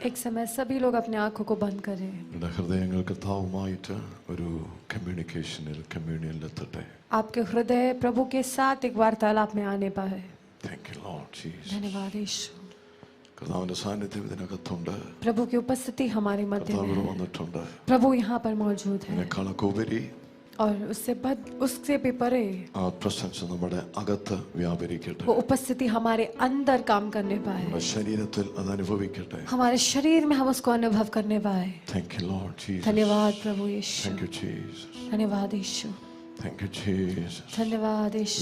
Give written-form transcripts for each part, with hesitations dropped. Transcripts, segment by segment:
एक समय सभी लोग अपने आंखों को बंद करें. आपके हृदय प्रभु के साथ एक वार्तालाप में आने पाए. धन्यवाद यीशु. प्रभु की उपस्थिति हमारे मध्य में है. प्रभु यहाँ पर मौजूद है. और उससे भी परे वो उपस्थिति हमारे अंदर काम करने पाए. हमारे शरीर में हम उसको अनुभव करने पाए. धन्यवाद प्रभु यीशु. धन्यवाद यीशु. धन्यवाद यीशु.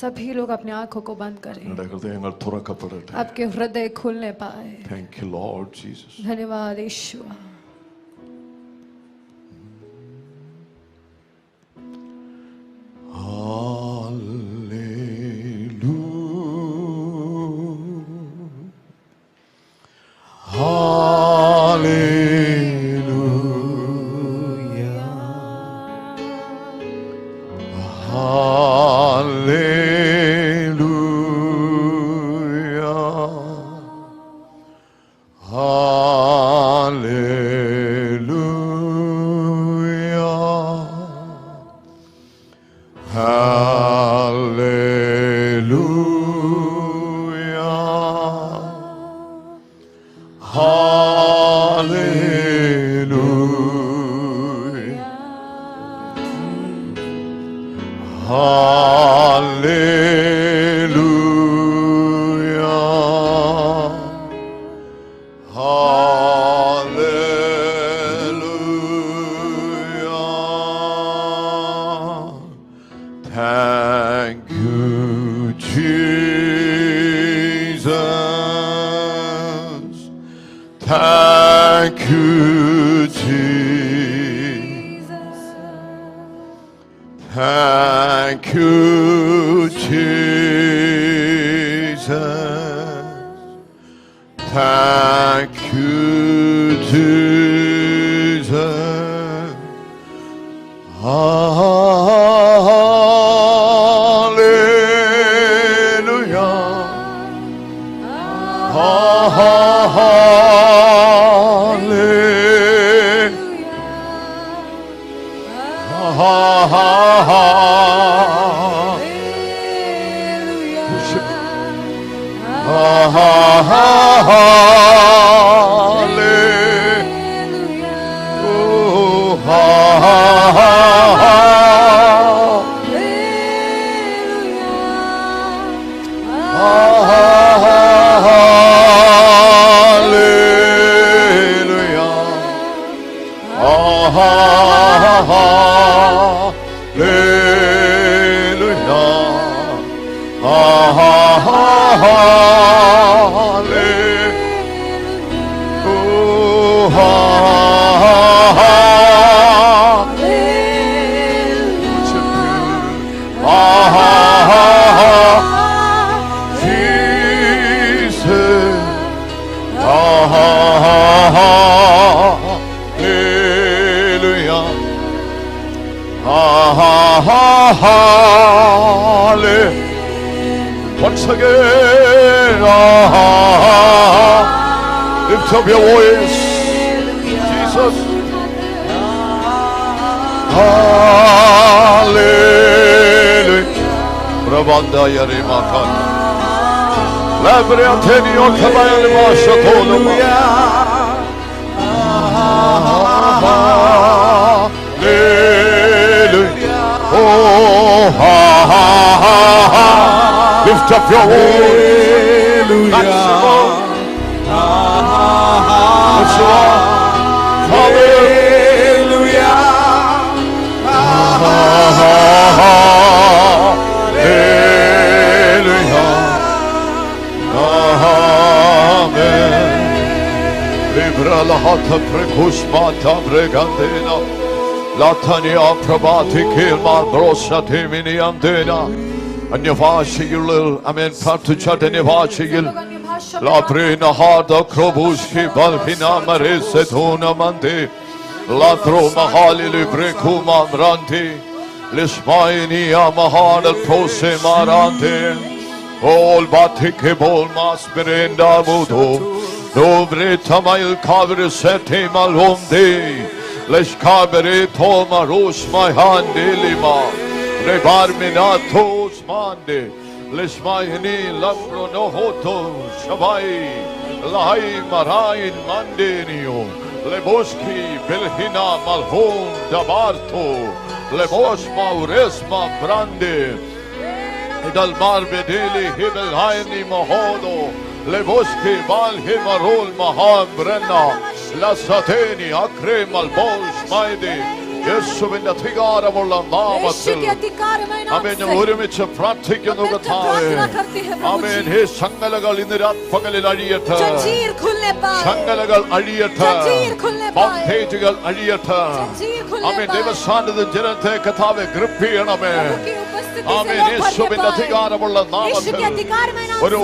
सभी लोग अपने आंखों को बंद करें. आपके हृदय खुलने पाए. धन्यवाद यीशु. Once again, lift up your voice, Jesus. Hallelujah. Rabanda yarimakan. Labre atenio kabayani mashatolo. Hallelujah. Oh, ha ha ha ha. Lift up your voice. Maximum. Hallelujah. Hallelujah. Amen. Libra la hata prekusmata bregandena. Latania prabati kilma brosa timini andena. അന്യഭാഷയിൽ അമേൻ പ്രാർത്ഥിച്ചാട്ട് അന്യഭാഷയിൽ ലാപ്രീന ഹാദ ക്രോബുഷ്കി ബൽഹിന മരേസ ധൂന മന്ദേ Latro Mahalili Brekuma Mranti Lishmainia Mahadal Prose Marante All Batike Bol Mas Berenda Mudo Dobre Tamail Kavre Sete Malonde Leshkabere Toma Rosh Mahande Lima Rebar Minatos Mande Lishmaini Lambro Nohoto Shabai Lahai Marain Mandenio Leboski Belhina Malhon Dabarto Lebosma Uresma Brande Idalmar Bedeli Hibel Haini Mahodo Leboski Valhimarol Maham Brenna Lasateni Akre Malbosh Maide യേശുവിന്റെ അധികാരമുള്ള നാമത്തിൽ ആമേൻ ഞങ്ങൾ ഒരുമിച്ച് പ്രാർത്ഥിക്കുന്നു കർത്താവേ ആമേൻ ഈ ചങ്ങലകൾ ഇന്ന് രാത്രിപകലിൽ അഴിയട്ടെ ചങ്ങലകൾ അഴിയട്ടെ ബോണ്ടേജുകൾ അഴിയട്ടെ ആമേൻ ദൈവസാന്നിധ്യം ജനത്തെ കർത്താവേ ഗ്രപ്പ് ചെയ്യണമേ ആമേൻ യേശുവിന്റെ അധികാരമുള്ള നാമത്തിൽ ഒരു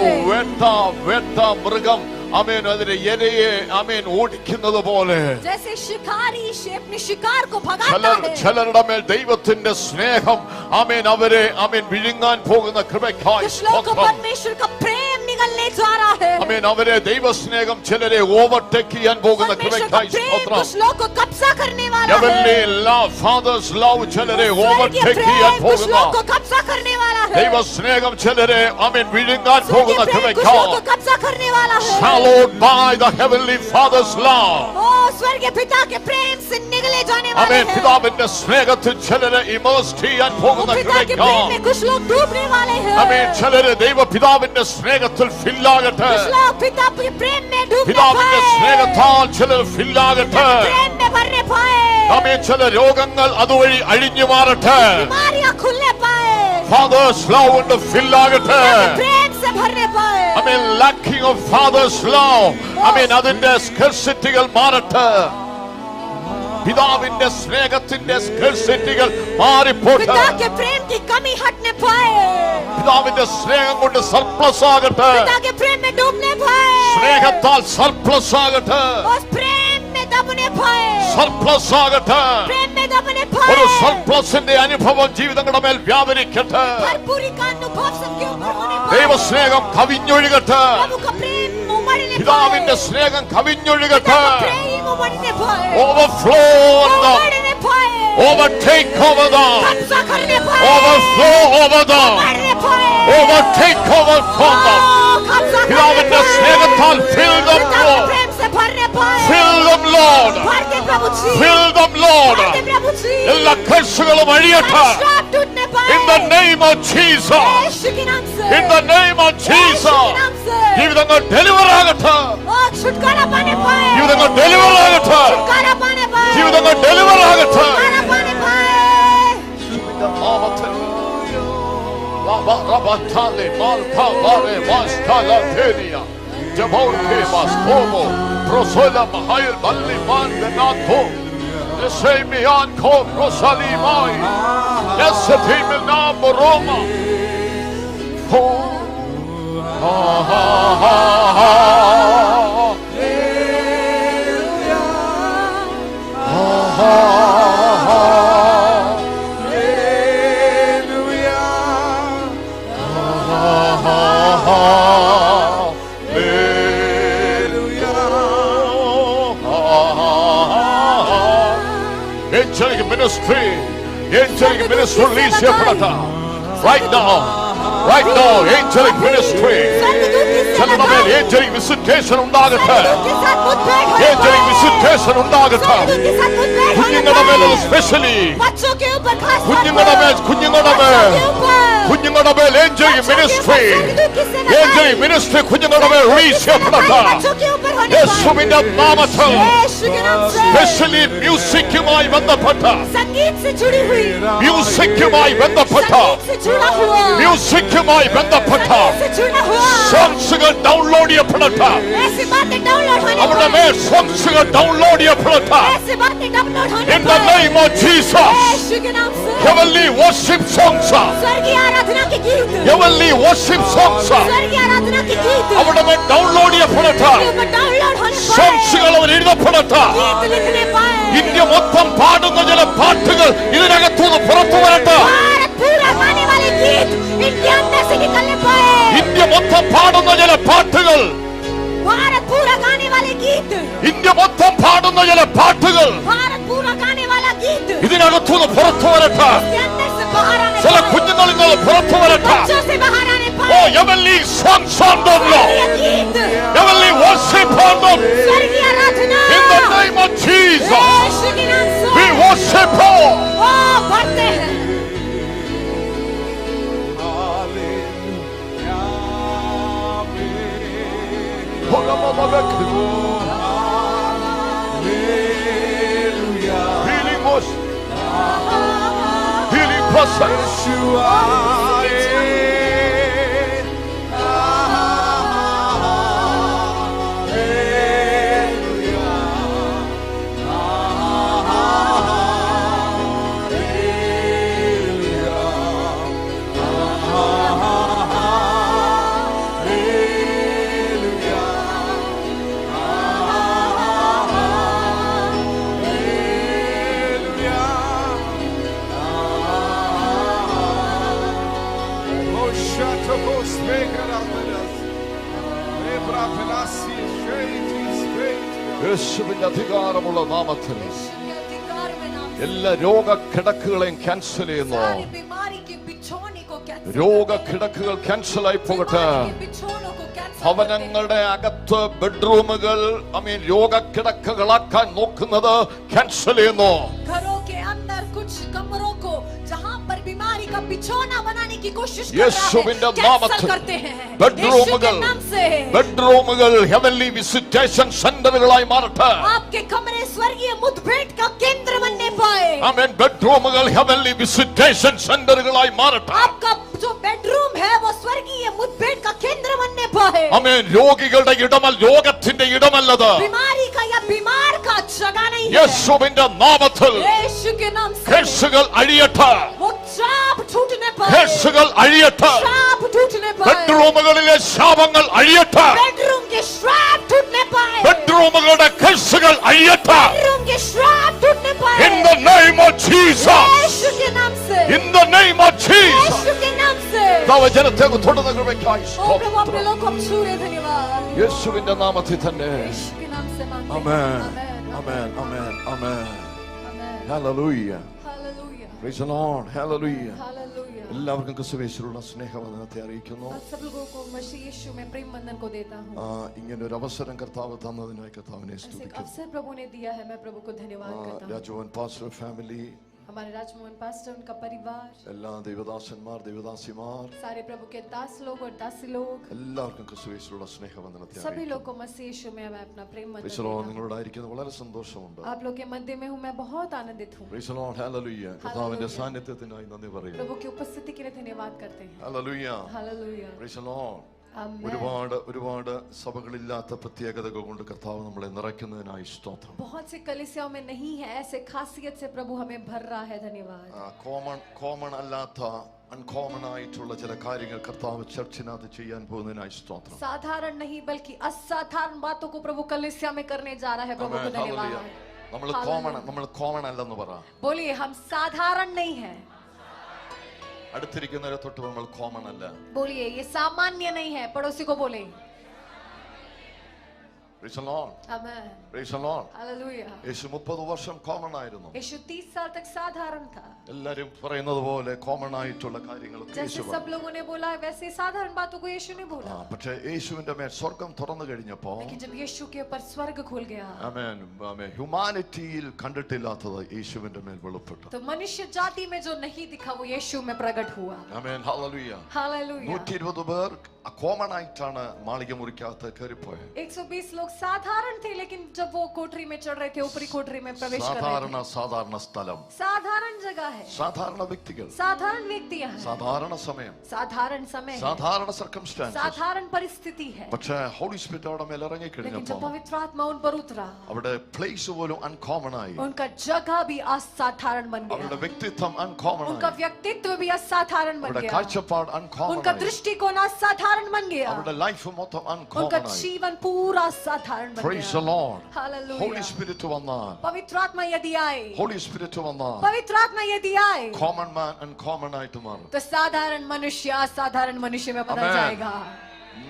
വേട്ട മൃഗം ആമേൻ അതിനെ ഇരയെ ആമേൻ ഓടിക്കുന്നത് പോലെ ചിലരുടെ മേൽ ദൈവത്തിന്റെ സ്നേഹം ആമേൻ അവരെ ആമേൻ വിഴുങ്ങാൻ പോകുന്ന കൃപയ്ക്കായി ആമേൻ അവരെ ദൈവസ്നേഹം ചിലരെ ഓവർടേക്ക് ചെയ്യാൻ പോകുന്ന കൃപയ്ക്കായി ഫാദേഴ്സ് ലവ് ചിലരെ ഓവർടേക്ക് ചെയ്യാൻ പോകുന്ന ദൈവസ്നേഹം ചിലരെ ആമേൻ വിഴുങ്ങാൻ പോകുന്ന കൃപയ്ക്കായി Followed by the heavenly Father's love. स्वर्गीय पिता के प्रेम से निगले जाने वाले हैं. पिताविന്റെ സ്നേഹത്തിൽ ചിലരെ immerse ചെയ്യാൻ പോകുന്ന കൃപയ്ക്കായി कुछ लोग डूबने वाले हैं. ആമേൻ ചിലരെ ദൈവപിതാവിന്റെ സ്നേഹത്തിൽ fill ആകട്ടെ. कुछ लोग पिता के प्रेम में डूबने पाए. പിതാവിന്റെ സ്നേഹത്താൽ ചിലർ fill ആകട്ടെ. प्रेम में भरने पाए. ആമേൻ ചില രോഗങ്ങൾ അതുവഴി അഴിഞ്ഞു മാറട്ടെ. बीमारियां खुलने पाए. Father's love കൊണ്ട് fill ആകട്ടെ. प्रेम से भरने पाए. ആമേൻ lacking of Father's love ആമേൻ അതിന്റെ സ്കർസിറ്റികൾ മാറട്ടെ. പിതാവിന്റെ സ്നേഹത്തിന്റെ സ്കർസിറ്റികൾ മാറിപ്പോട്ടെ. पिता के प्रेम की कमी हटने पाए. പിതാവിന്റെ സ്നേഹം കൊണ്ട് സർപ്ലസ് ആകട്ടെ. पिता के प्रेम में डूबने पाए. സ്നേഹത്താൽ സർപ്ലസ് ആകട്ടെ. उस प्रेम में दबने पाए. സർപ്ലസ് ആകട്ടെ. प्रेम में दबने पाए. ഒരു സർപ്ലസിന്റെ അനുഭവം ജീവിതങ്ങളുടെ മേൽ വ്യാപരിക്കട്ടെ. भरपूरी का अनुभव सबके ऊपर होने पाए. ദൈവസ്നേഹം കവിഞ്ഞൊഴുകട്ടെ. प्रभु का प्रेम उमड़ने पाए. പിതാവിന്റെ സ്നേഹം കവിഞ്ഞൊഴുകട്ടെ. प्रेम उमड़ने पाए. Overflow उमड़ने पाए. Overtake over them. कब्जा करने पाए. Overflow over them. उमड़ने पाए. Overtake over from them. कब्जा करने പിതാവിന്റെ पाए. സ്നേഹത്താൽ fill them, Lord. प्रेम से भरने पाए. Fill them, Lord. भर दे प्रभु जी. Fill them, Lord. भर दे प्रभु जी. എല്ലാ കർഷകളും അഴിയട്ടെ. श्राप टूटने पाए. In the name of Jesus. यीशु के नाम से. In the name of Yeshu Jesus. के नाम से. ജീവിതങ്ങൾ ഡെലിവർ ആകട്ടെ. छुटकारा पाने पाए. ജീവിതങ്ങൾ ഡെലിവർ ആകട്ടെ. छुटकारा पाने पाए. ജീവിതങ്ങൾ ഡെലിവർ ആകട്ടെ. छुटकारा पाने पाए. Rabatale malpavare vastalatenia Jaborke maskomo Prosola mahayel balliman benato Nesemian ko prosalimai Nesetimil nam Roma Ha ha ha ha Angelic ministry release ചെയ്യപ്പെടട്ടെ. Right now, angelic ministry. ചിലരുടെ മേൽ angelic visitation ഉണ്ടാകട്ടെ. Angelic visitation ഉണ്ടാകട്ടെ. കുഞ്ഞുങ്ങളുടെ മേൽ especially. കുഞ്ഞുങ്ങളുടെ മേൽ angelic ministry. Angelic ministry കുഞ്ഞുങ്ങളുടെ മേൽ release ചെയ്യപ്പെടട്ടെ. യേശുവിന്റെ നാമത്തിൽ. Especially musicുമായി ബന്ധപ്പെട്ട संगीत से जुड़ी हुई, മ്യൂസിക്കുമായി ബന്ധപ്പെട്ട संगीत से जुड़ा हुआ, മ്യൂസിക്കുമായി ബന്ധപ്പെട്ട संगीत से जुड़ा हुआ, സോങ്സുകൾ ഡൗൺലോഡ് ചെയ്യപ്പെടട്ടെ. ऐसी बातें डाउनलोड होने അവരുടെ മേൽ സോങ്സുകൾ ഡൗൺലോഡ് ചെയ്യപ്പെടട്ടെ. ऐसी बातें डाउनलोड होने In the name of Jesus. यीशु के नाम से Heavenly worship songs. स्वर्गीय आराधना के गीत, Heavenly worship songs. स्वर्गीय आराधना के गीत അവരുടെ മേൽ ഡൗൺലോഡ് ചെയ്യപ്പെടട്ടെ. डाउनलोड होने पाए, സോങ്സുകൾ അവർ എഴുതപ്പെടട്ടെ. गीत लिखने पाए, ഇന്ത്യ മൊത്തം പാടുന്ന ചില പാട്ടുകൾ ഇതിനകത്തുനിന്ന് പുറത്തു വരട്ടെ. भारत पूरा गाने वाले गीत इनके अंदर से निकलने पाए, ഇന്ത്യ മൊത്തം പാടുന്ന ചില പാട്ടുകൾ, भारत पूरा गाने वाले गीत, ഇന്ത്യ മൊത്തം പാടുന്ന ചില പാട്ടുകൾ भारत पूरा गाने वाला गीत ഇതിനകത്തുനിന്ന് പുറത്തു വരട്ടെ. इसके अंदर से बाहर आने ചില पाए, കുഞ്ഞുങ്ങളിൽ നിന്ന് പുറത്തു വരട്ടെ. बच्चों से बाहर आने ഓ पाए, heavenly songs on them, Lord. स्वर्गीय गीत, Heavenly worship on them. स्वर्गीय आराधना In the name of Jesus, यीशु के नाम से we worship you. ओ बढ़ते हैं। Healing was, healing process. യേശുവിന്റെ അധികാരമുള്ള നാമത്തിൽ अधिकार में नाम से എല്ലാ രോഗക്കിടക്കുകളെയും ക്യാൻസൽ ചെയ്യുന്നു. सारी बीमारी के बिछौने को कैंसिल, രോഗക്കിടക്കുകൾ ക്യാൻസൽ ആയി പോകട്ടെ. बीमारी के बिछौनों को कैंसिल, ഭവനങ്ങളുടെ അകത്ത് ബെഡ്റൂമുകൾ രോഗക്കിടക്കുകളാക്കാൻ നോക്കുന്നത് ക്യാൻസൽ ചെയ്യുന്നു. घरों के अंदर कुछ कमरों को जहां पर बीमारी का बिछौना बनाने की कोशिश कर യേശുവിന്റെ रहा है, कैंसिल നാമത്തിൽ करते हैं यीशु ബെഡ്റൂമുകൾ के नाम से। ബെഡ്റൂമുകൾ ഹെവൻലി വിസിറ്റേഷൻ സെന്ററുകളായി മാറട്ടെ. आपके कमरे स्वर्गीय मुठभेड़ का केंद्र बनने पाए, ആമേൻ. ബെഡ്റൂമുകൾ ഹെവൻലി വിസിറ്റേഷൻ സെന്ററുകളായി മാറട്ടെ. आपका जो बेडरूम है वो स्वर्गीय मुठभेड़ का केंद्र बनने पाए, ആമേൻ. രോഗികളുടെ ഇടമല്ല, രോഗത്തിന്റെ ഇടമല്ലത്. बीमारी का या बीमार का जगह नहीं है, യേശുവിന്റെ നാമത്തിൽ यीशु के नाम से കേസുകൾ അഴിയട്ടെ. वो चाप टूटने पाए, കേസുകൾ അഴിയട്ടെ. चाप टूटने पाए, ബെഡ്റൂമുകളിലെ ശാപങ്ങൾ അഴിയട്ടെ. बेडरूम के श्राप टूटने पाए, ബെഡ്റൂമുകളുടെ കേസുകൾ അഴിയട്ടെ. बेडरूम के श्राप टूटने पाए, In the name of Jesus. यीशु के नाम से, In the name of Jesus. यीशु के नाम से। ജനത്തെ തൊടുന്ന കൃപയ്ക്കായി ओ प्रभु अपने സ്തോത്രം. लोग को हम छू रहे, धन्यवाद യേശുവിന്റെ നാമത്തിൽ തന്നെ. यीशु के नाम से मांगते हैं। Amen. Amen, Amen. Amen. Amen. Amen. Hallelujah. Hallelujah, Praise the Lord. Hallelujah. Hallelujah. എല്ലാവർക്കും ക്രിസ്തുവേശുവിലുള്ള സ്നേഹവന്ദനത്തെ അറിയിക്കുന്നു. आप सब लोगों को मसीह यीशु में प्रेम बंधन को देता हूँ। ഇങ്ങനെ ഒരു അവസരം കർത്താവ് തന്നതിനായി കർത്താവിനെ ऐसे एक സ്തുതിക്കുന്നു. अवसर प्रभु ने दिया है, मैं प्रभु को धन्यवाद करता हूँ। രാജവൻ പാസ്റ്റർ ഫാമിലി, हमारे राजमोहन पास्टर, उनका परिवार, എല്ലാ ദൈവദാസന്മാർ, ദൈവദാസിമാർ, सारे प्रभु के दास लोग और दासी लोग, എല്ലാവർക്കും ക്രിസ്തുവേശുവിലുള്ള സ്നേഹവന്ദനത്തെ सभी അറിയിക്കുന്നു. लोग को मसीह यीशु में मैं अपना प्रेम बंधन Praise the देता Lord. हूँ। നിങ്ങളോടായിരിക്കുന്നത് വളരെ സന്തോഷമുണ്ട്. आप लोग के मध्य में हूँ, मैं बहुत आनंदित हूँ। Praise the Lord. Hallelujah. കർത്താവിന്റെ സാന്നിധ്യത്തിനായി നന്ദി പറയുന്നു. प्रभु की उपस्थिति के लिए धन्यवाद करते हैं। Hallelujah. Hallelujah, Praise the Lord. आमेन। ഒരുപാട് സഭകളില്ലാത്ത പ്രത്യേകതകൾ കൊണ്ട് കർത്താവ് നമ്മളെ നിറയ്ക്കുന്നതിനായി സ്തോത്രം. बहुत से कलीसियाओं में नहीं है ऐसे खासियत से प्रभु हमें भर रहा है, धन्यवाद। കോമൺ അല്ലാത്ത അൺകോമൺ ആയിട്ടുള്ള ചില കാര്യങ്ങൾ കർത്താവ് ചർച്ചിനകത്ത് ചെയ്യാൻ പോകുന്നതിനായി സ്തോത്രം. साधारण नहीं बल्कि असाधारण बातों को प्रभु कलीसिया में करने जा रहा है, प्रभु को धन्यवाद। നമ്മൾ കോമൺ അല്ലെന്ന് പറ. बोलिए हम साधारण नहीं है, അടുത്തിരിക്കുന്നവരെ തൊട്ട് നമ്മൾ കോമൺ അല്ല. बोलिए ये सामान्य नहीं है, पड़ोसी को बोले। Praise the Lord. Amen, Praise the Lord. Hallelujah. യേശു 30 വർഷം കോമൺ ആയിരുന്നു. यीशु 30 साल तक साधारण था, എല്ലാരും പറയുന്നത് പോലെ കോമൺ ആയിട്ടുള്ള കാര്യങ്ങളൊക്കെ जैसे യേശു सब പറഞ്ഞു. लोगों ने बोला वैसे साधारण बातों को यीशु ने बोला। പക്ഷേ യേശുവിന്റെ മേൽ സ്വർഗം തുറന്നു കഴിഞ്ഞപ്പോ लेकिन जब यीशु के ऊपर स्वर्ग खुल गया, ഹ്യൂമാനിറ്റിയിൽ കണ്ടിട്ടില്ലാത്തത് യേശുവിന്റെ മേൽ വെളിപ്പെട്ടു. तो मनुष्य जाति में जो नहीं दिखा वो यीशु में प्रकट हुआ। ആമേൻ. ഹല്ലേലൂയ. हालेलूया, 120 പേർ കോമൺ ആയിട്ടാണ് മാളിക മുറിക്കകത്ത് കയറിപ്പോയത്. 120 लोग साधारण थे, लेकिन जब वो कोठरी में चढ़ रहे थे, ऊपरी कोठरी में प्रवेश कर रहे थे. സാധാരണ സ്ഥലം, साधारण जगह है, സാധാരണ വ്യക്തികൾ, साधारण व्यक्तियां हैं, സാധാരണ സമയം, साधारण समय है, സാധാരണ സർക്കംസ്റ്റാൻസസ്. साधारण परिस्थिति है. പക്ഷേ ഹോളി സ്പിരിറ്റ് അവിടെ മേൽ ഇറങ്ങി लेकिन जब കഴിഞ്ഞപ്പോൾ पवित्र आत्मा उन पर उतरा, അവിടെ പ്ലേസ് പോലും അൺകോമൺ ആയി. उनका जगह भी असाधारण बन അവരുടെ गया, വ്യക്തിത്വം അൺകോമൺ उनका ആയി. व्यक्तित्व भी असाधारण बन അവരുടെ गया, കാഴ്ചപ്പാട് അൺകോമൺ उनका ആയി. दृष्टिकोण असाधारण बन गया, അവരുടെ ലൈഫ് മൊത്തം उनका അൺകോമൺ ആയി. जीवन पूरा असाधारण बन പ്രൈസ് ദി गया. ലോർഡ്. हालेलुया. ഹോളി സ്പിരിറ്റ് വന്നാൽ, पवित्र आत्मा यदि आए, ഹോളി സ്പിരിറ്റ് വന്നാൽ पवित्र आत्मा यदि आए, കോമൺ മാൻ അൺകോമൺ ആയിട്ട് മാറും. तो साधारण मनुष्य असाधारण मनुष्य में बदल Amen. जाएगा.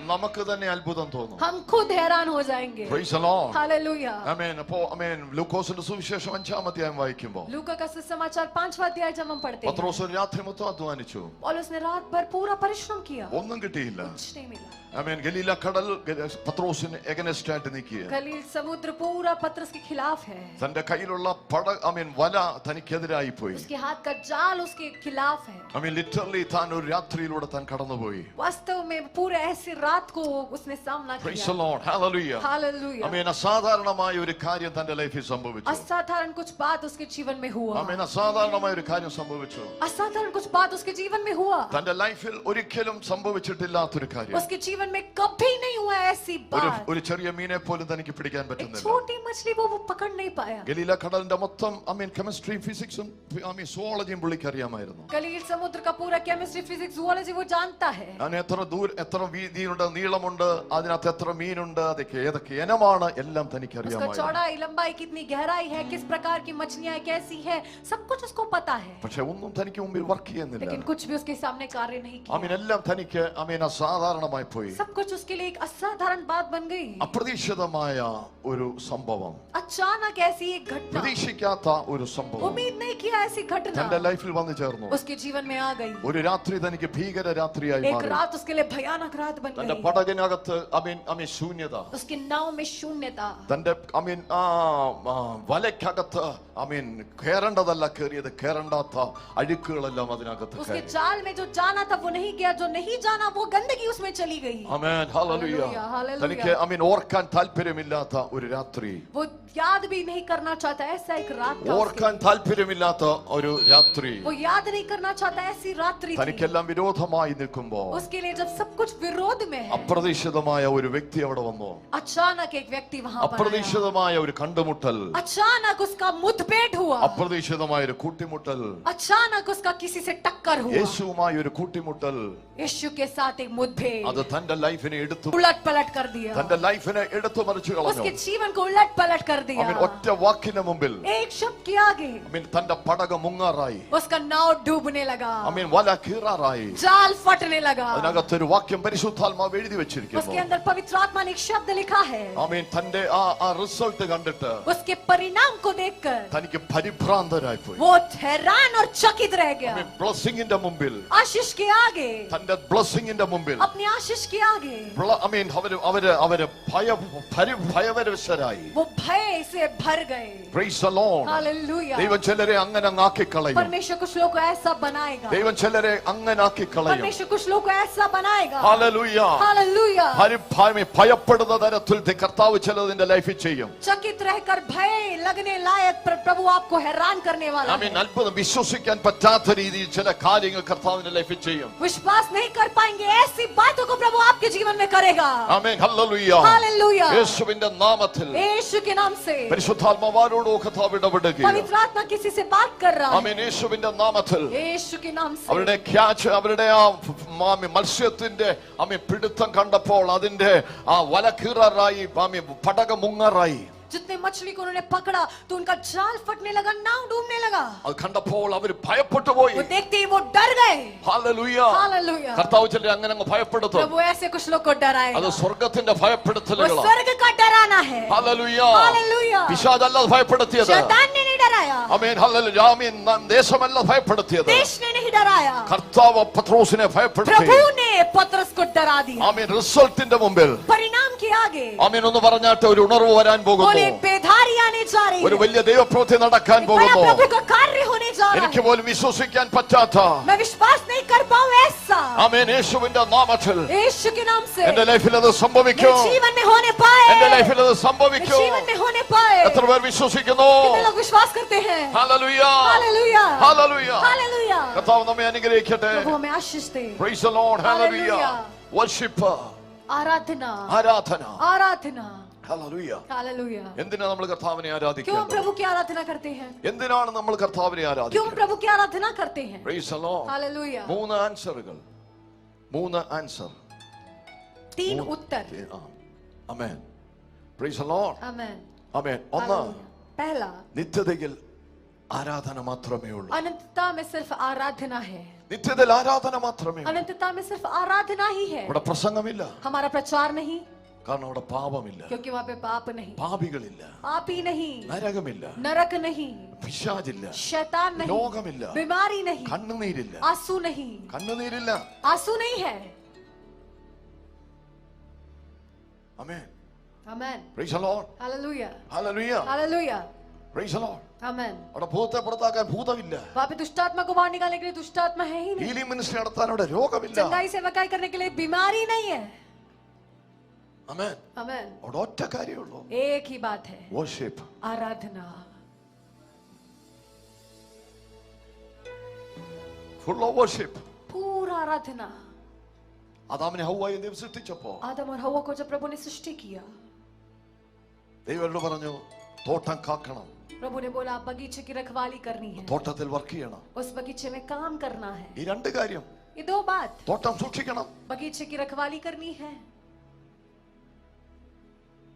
നമുക്ക് തന്നെ അത്ഭുതം തോന്നും. हम खुद हैरान हो जाएंगे. Price the Lord. हालेलुया. ആമേൻ. അപ്പോൾ ആമേൻ. ലൂക്കോസിന്റെ സുവിശേഷം 5-ാം അധ്യായം വായിക്കുമ്പോൾ लूका का सुसमाचार 5वां अध्याय जब हम पढ़ते हैं, പത്രോസ് രാത്രി മൊത്തം അധ്വാനിച്ചു, पौलुस ने रात भर पूरा परिश्रम किया, ഒന്നും കിട്ടിയില്ല. कुछ नहीं मिला. ആമേൻ. ഗലീല കടൽ പത്രോസിന് എഗനസ്റ്റ് ആയിട്ട് നിൽക്കുക. गलील समुद्र पूरा पतरस के खिलाफ है, തന്റെ കയ്യിലുള്ള ആമേൻ വല തനിക്കെതിരായി പോയി. उसके हाथ का जाल उसके खिलाफ है. ആമേൻ. ലിറ്ററലി താൻ ഒരു രാത്രിയിലൂടെ താൻ കടന്നുപോയി. वास्तव में पूरे ऐसी रात को उसने सामना പ്രൈസ് किया. The Lord. ഹല്ലേലൂയ. हालेलुया. ആമേൻ. അസാധാരണമായ ഒരു കാര്യം തന്റെ ലൈഫിൽ സംഭവിച്ചു. असाधारण कुछ बात उसके जीवन में हुआ. ആമേൻ. അസാധാരണമായ ഒരു കാര്യം സംഭവിച്ചു. असाधारण कुछ बात उसके जीवन में हुआ. തന്റെ ലൈഫിൽ ഒരിക്കലും സംഭവിച്ചിട്ടില്ലാത്തൊരു കാര്യം. उसके जीवन में कभी नहीं हुआ ऐसी बात. ഒരു ചെറിയ മീനെ പോലും തനിക്ക് പിടിക്കാൻ एक പറ്റുന്നില്ല. छोटी मछली वो पकड़ नहीं पाया. ഗലീല കടലിന്റെ മൊത്തം കെമിസ്ട്രി ഫിസിക്സും സുവോളജിയും പുള്ളിക്ക് അറിയാമായിരുന്നു. गलील समुद्र का पूरा केमिस्ट्री फिजिक्स जुओलॉजी वो जानता है. ഞാൻ എത്ര വീതിയുണ്ട്, നീളമുണ്ട്, അതിനകത്ത് എത്ര മീനുണ്ട്, അതൊക്കെ ഏതൊക്കെ ഇനമാണ്, എല്ലാം തനിക്ക് उसका അറിയാമായിരുന്നു. चौड़ाई लंबाई कितनी गहराई है, किस प्रकार की मछलियां कैसी है, सब कुछ उसको पता है. പക്ഷെ ഒന്നും തനിക്ക് മുമ്പിൽ വർക്ക് ചെയ്യുന്നില്ല. लेकिन कुछ भी उसके सामने कार्य नहीं किया. എല്ലാം തനിക്ക് അസാധാരണമായി പോയി. सब कुछ उसके लिए एक असाधारण बात बन गई. അപ്രതീക്ഷിതമായ ഒരു സംഭവം, अचानक ऐसी एक घटना, പ്രതീക്ഷിക്കാത്ത ഒരു സംഭവം उम्मीद नहीं किया ऐसी घटना തന്റെ ലൈഫിൽ വന്നു ചേർന്നു. उसके जीवन में आ गई. ഒരു രാത്രി തനിക്ക് ഭീകര രാത്രിയായി एक മാറി. रात उसके लिए भयानक रात बन തന്റെ गई. പടകിനകത്ത് ശൂന്യത, उसके नाव में शून्यता, തന്റെ വലയ്ക്കകത്ത് കയറേണ്ടതല്ല കയറിയത്, കയറേണ്ടാത്ത അഴുക്കുകളെല്ലാം അതിനകത്ത് उसके കയറി. जाल में जो जाना था वो नहीं गया, जो नहीं जाना वो गंदगी उसमें चली गई. ആമേൻ. ഹല്ലേലൂയ. Hallelujah. തനിക്ക് ഓർക്കാൻ താല്പര്യമില്ലാത്ത ഒരു രാത്രി, वो याद भी नहीं करना चाहता ऐसा एक रात था. ഓർക്കാൻ താല്പര്യമില്ലാത്ത ഒരു രാത്രി, वो याद नहीं करना चाहता ऐसी रात्रि थी. തനിക്കെല്ലാം വിരോധമായി നിൽക്കുമ്പോ उसके लिए जब सब कुछ विरोध में है, അപ്രതീക്ഷിതമായ ഒരു വ്യക്തി അവിടെ വന്നു. अचानक एक व्यक्ति वहां पर आया. അപ്രതീക്ഷിതമായ ഒരു കണ്ടുമുട്ടൽ, अचानक उसका मुठभेड़ हुआ. അപ്രതീക്ഷിതമായ ഒരു കൂട്ടിമുട്ടൽ, अचानक उसका किसी से टक्कर हुआ. യേശുവുമായി ഒരു കൂട്ടിമുട്ടൽ, यीशु के साथ एक मुठभेड़, അത് തന്റെ ലൈഫിനെ എടുത്തു उलट पलट कर दिया. തന്റെ ലൈഫിനെ എടുത്തു മറിച്ചു കളഞ്ഞു. उसके जीवन को उलट पलट कर दिया. ഒറ്റ വാക്കിന് മുമ്പിൽ एक शब्द के आगे തന്റെ പടക മുങ്ങാറായി. उसका नाव डूबने लगा. വല കീറാറായി. जाल फटने लगा. അതിനകത്തൊരു വാക്യം പരിശുദ്ധാത്മാവ് എഴുതി വെച്ചിരിക്കുന്നു. उसके अंदर पवित्र आत्मा ने एक शब्द लिखा है. തന്റെ ആ റിസൾട്ട് കണ്ടിട്ട് उसके परिणाम को देखकर തനിക്ക് പരിഭ്രാന്തരായി പോയി. वो हैरान और चकित रह गया. ബ്ലെസ്സിങ്ങിന്റെ മുമ്പിൽ, आशीष के आगे, തന്റെ ബ്ലെസ്സിങ്ങിന്റെ മുമ്പിൽ अपने आशीष के आगे അവര് ഭയപരവശരായി. वो भय से भर गए. Praise the Lord. हालेलुया. ദൈവം ചിലരെ അങ്ങനെ ആക്കി കളയും. परमेश्वर कुछ लोगों को ऐसा बनाएगा. ദൈവം ചിലരെ അങ്ങനെ ആക്കി കളയും. परमेश्वर कुछ लोगों को ऐसा बनाएगा. ഹല്ലേലൂയ. हालेलुया. ഭയപ്പെടുന്ന തരത്തിൽ കർത്താവ് ചിലതിന്റെ ലൈഫിൽ ചെയ്യും. चकित रहकर भय लगने लायक प्रभु आपको हैरान करने वाला है. അത്ഭുതം വിശ്വസിക്കാൻ പറ്റാത്ത രീതിയിൽ ചില കാര്യങ്ങൾ കർത്താവിന്റെ ലൈഫിൽ ചെയ്യും. विश्वास नहीं कर पाएंगे ऐसी बातों को प्रभु आपके जीवन में करेगा. ആമേൻ. ഹല്ലേലൂയ. हालेलुया. യേശുവിന്റെ നാമത്തിൽ यीशु के नाम से പരിശുദ്ധാത്മാവോട് കർത്താവ് ഇടപെടുകയാണ്. पवित्र आत्मा किसी से बात कर रहा है. ആമേൻ. യേശുവിന്റെ നാമത്തിൽ यीशु के नाम से അവരുടെ അവരുടെ ആ മത്സ്യത്തിന്റെ പിടുത്തം കണ്ടപ്പോൾ അതിന്റെ ആ വല കീറാറായി, പടക മുങ്ങാറായി. जितने मछली को उन्होंने पकड़ा तो उनका जाल फटने लगा, नाव डूबने लगा. അത് കണ്ടപ്പോൾ അവർ ഭയപ്പെട്ടു പോയി. वो देखते ही वो डर गए. ഹല്ലേലൂയ. हालेलुया. കർത്താവ് ചിലരെ അങ്ങനെ ഭയപ്പെടുത്തും. प्रभु ऐसे कुछ लोग को डराएगा. അത് സ്വർഗ്ഗത്തിന്റെ वो ഭയപ്പെടുത്തലുകളാണ്. स्वर्ग का डराना है. ഹല്ലേലൂയ. हालेलुया. പിശാചല്ല ഭയപ്പെടുത്തിയത്. शैतान ने नहीं डराया. ആമേൻ. ഹല്ലേലൂയ. ആമേൻ. ദേശമല്ല ഭയപ്പെടുത്തിയത്. देश ने नहीं डराया. കർത്താവ് പത്രോസിനെ ഭയപ്പെടുത്തി. प्रभु ने पतरस को डरा दिया. ആമേൻ. റിസൾട്ടിന്റെ മുമ്പിൽ परिणाम के आगे ആമേൻ ഒന്ന് പറഞ്ഞാട്ട് ഒരു ഉണർവ് വരാൻ പോകുന്നു. बोले बेधारी आने जा रही ഒരു है. വലിയ ദൈവപ്രവൃത്തി നടക്കാൻ बड़ा പോകുന്നു. प्रभु का कार्य होने जा रहा എനിക്ക് है. പോലും വിശ്വസിക്കാൻ പറ്റാത്ത मैं विश्वास नहीं कर पाऊं ऐसा ആമേൻ. യേശുവിന്റെ നാമത്തിൽ यीशु के नाम से എന്റെ ലൈഫിൽ അത് സംഭവിക്കും. मेरे जीवन में होने पाए, എന്റെ ലൈഫിൽ അത് मेरे സംഭവിക്കും. जीवन में होने पाए. എത്ര പേർ വിശ്വസിക്കുന്നു? कितने लोग विश्वास करते हैं? Hallelujah, hallelujah, hallelujah. हालेलुया. കർത്താവ് നമ്മെ അനുഗ്രഹിക്കട്ടെ. प्रभु हमें आशीष दे. Praise the Lord. Hallelujah. Worship, आराधना, ആരാധന. आराधना. ഹല്ലേലൂയ. हालेलुया. എന്തിനാ നമ്മൾ കർത്താവിനെ क्यों ആരാധിക്കുന്നത്? प्रभु की आराधना करते हैं? എന്തിനാണ് നമ്മൾ കർത്താവിനെ क्यों ആരാധിക്കുന്നത്? प्रभु की आराधना करते हैं? Praise the Lord. हालेलुया. 3 ആൻസറുകൾ, 3 ആൻസർ, 3 उत्तर. Amen. Praise the Lord. Amen, amen. ഒന്ന്, पहला, നിത്യതയിൽ ആരാധന മാത്രമേ ഉള്ളൂ. अनंतता में सिर्फ आराधना है. നിത്യതയിൽ ആരാധന മാത്രമേ ഉള്ളൂ. अनंतता में सिर्फ आराधना ही है. അവിടെ പ്രസംഗമില്ല, हमारा प्रचार नहीं, കാരണം അവിടെ പാപമില്ല, क्योंकि वहाँ पे पाप नहीं, പാപികളില്ല, पापी नहीं, നരകമില്ല, नरक नहीं, പിശാചില്ല, शैतान नहीं, രോഗമില്ല, बीमारी नहीं, കണ്ണുനീരില്ല. आंसू नहीं, കണ്ണുനീരില്ല. आंसू नहीं है. Amen. Amen, praise the Lord. Hallelujah, hallelujah. Hallelujah, praise the Lord. Amen. അവിടെ ഭൂതത്തെ പുറത്താക്കാൻ ഭൂതമില്ല. वहाँ पे दुष्टात्मा को बाहर निकालने के लिए दुष्टात्मा है ही नहीं. ഹീലിംഗ് മിനിസ്ട്രി നടത്താൻ അവിടെ രോഗമില്ല. चंगाई सेवकाई करने के लिए बीमारी नहीं है. ആമേൻ. आमेन. അവിടെ ഒറ്റ കാര്യമുള്ളൂ, एक ही बात है, worship, Aradhana. Full of worship. पूरा आराधना. ആദാമിനെ ഹവ്വായെ ദൈവം സൃഷ്ടിച്ചപ്പോൾ आदम और हव्वा को जब प्रभु ने सृष्टि किया, ദൈവം അവരോട് പറഞ്ഞു, തോട്ടം കാക്കണം, प्रभु ने बोला बगीचे की रखवाली करनी है, തോട്ടത്തിൽ വർക്ക് ചെയ്യണം. उस बगीचे में काम करना है. ഈ രണ്ട് കാര്യം, ये 2 बात, തോട്ടം സൂക്ഷിക്കണം, बगीचे की रखवाली करनी है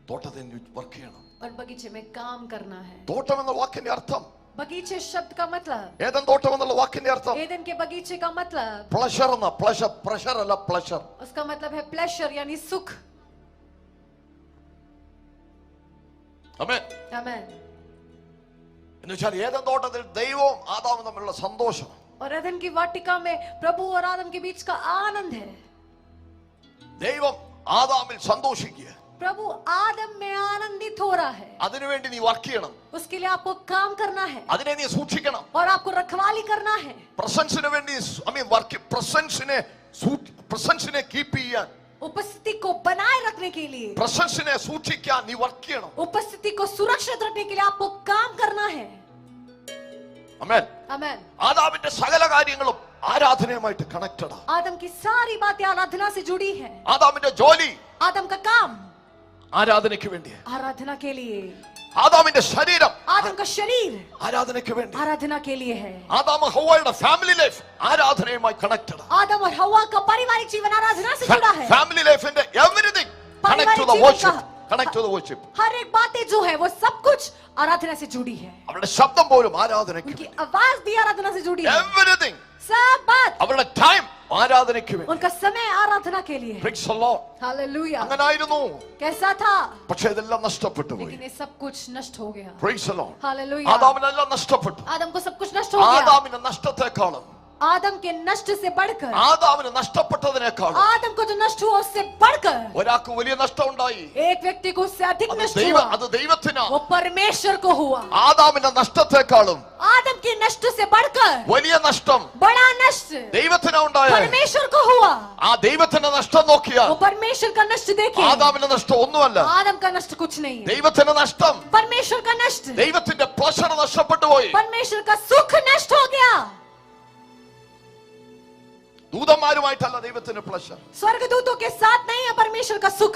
തോട്ടത്തിൽ വർക്ക് ചെയ്യണം. और बगीचे में काम करना है. തോട്ടം എന്ന വാക്കിന്റെ അർത്ഥം, बगीचे शब्द का मतलब, ഏതൻ തോട്ടം എന്നുള്ള വാക്കിന്റെ അർത്ഥം एदन के बगीचे का मतलब, പ്ലഷർ എന്ന, പ്ലഷർ, പ്രഷർ അല്ല, പ്ലഷർ. उसका मतलब है प्लेजर यानी सुख. ആമേൻ. आमेन. എന്ന് വെച്ചാൽ ഏതൻ തോട്ടത്തിൽ ദൈവവും ആദാമും തമ്മിലുള്ള സന്തോഷം, और एदन की वाटिका में प्रभु और आदम के बीच का आनंद है. ദൈവം ആദാമിൽ സന്തോഷിക്കുക, प्रभु आदम में आनंदित हो रहा है. അതിനുവേണ്ടി നീ വർക്ക് ചെയ്യണം, उसके लिए आपको काम करना है അതിനെ നീ സൂക്ഷിക്കണം. और आपको रखवाली करना है. പ്രസൻസിന് വേണ്ടി, വർക്ക്, പ്രസൻസിനെ കീപ്പ് ചെയ്യാൻ, उपस्थिति को बनाए रखने के लिए, പ്രസൻസിനെ സൂക്ഷിക്കാൻ നീ വർക്ക് ചെയ്യണം. उपस्थिति को सुरक्षित रखने के लिए आपको काम करना है. ആമേൻ. आमेन. ആദാമിന്റെ സകല കാര്യങ്ങളും ആരാധനയുമായിട്ട് കണക്റ്റഡാ. आदम की सारी बातें आराधना से जुड़ी है. ആദാമിന്റെ ജോലി आदम का काम ആരാധനയ്ക്ക് വേണ്ടി, आराधना के लिए, ആദാമിന്റെ ശരീരം आदम का शरीर ആരാധനയ്ക്ക് വേണ്ടി, आराधना के लिए है. ആദാം ഹവ്വയുടെ ഫാമിലി ലൈഫ് ആരാധനയുമായി കണക്റ്റഡാ. आदम और हव्वा का पारिवारिक जीवन आराधना से जुड़ा है. ഫാമിലി ലൈഫിന്റെ everything connect to the worship, connect to the worship. हर एक बातें जो है वो सब कुछ आराधना से जुड़ी है. അവരുടെ ശബ്ദം പോലും ആരാധനയ്ക്ക് उनकी വേണ്ടി, आवाज भी आराधना से जुड़ी है. എവരിതിങ്, सब बात, അവരുടെ ടൈം ആരാധനയ്ക്ക് വേണ്ടി. उनका समय आराधना के लिए है. Praise the Lord. हालेलुया. അങ്ങനായിരുന്നു, कैसा था, പക്ഷേ ഇതെല്ലാം നഷ്ടപ്പെട്ടു പോയി. लेकिन ये सब कुछ नष्ट हो गया. Praise the Lord. हालेलुया. ആദാമിനെല്ലാം നഷ്ടപ്പെട്ടു. आदम को सब कुछ नष्ट हो गया. ആദാമിന്റെ നഷ്ടത്തെക്കാളും, आदम के नष्ट से बढ़कर, ആദാമിന് നഷ്ടപ്പെട്ടതിനേക്കാളും आदम को जो नष्ट हुआ उससे बढ़कर ഒരാൾക്ക് വലിയ നഷ്ടം ഉണ്ടായി. एक व्यक्ति को उससे अधिक नष्ट അത് हुआ. ദൈവത്തിനാ. वो परमेश्वर को हुआ. ആദാമിന്റെ നഷ്ടത്തെക്കാളും आदम के नष्ट से बढ़कर വലിയ നഷ്ടം बड़ा नष्ट ദൈവത്തിനാ ഉണ്ടായ. परमेश्वर को हुआ. ആ ദൈവത്തിന്റെ നഷ്ടം നോക്കിയാൽ वो परमेश्वर का नष्ट देखिए. ആദാമിന്റെ നഷ്ടം ഒന്നുമല്ല. आदम का नष्ट कुछ नहीं है. ദൈവത്തിന്റെ നഷ്ടം, परमेश्वर का नष्ट, ദൈവത്തിന്റെ പ്ലഷർ നഷ്ടപ്പെട്ടു പോയി. परमेश्वर का सुख नष्ट हो गया. ദൂതന്മാരുമായിട്ടല്ല ദൈവത്തിന്റെ പ്ലഷർ. स्वर्गदूतों के साथ नहीं है परमेश्वर का सुख.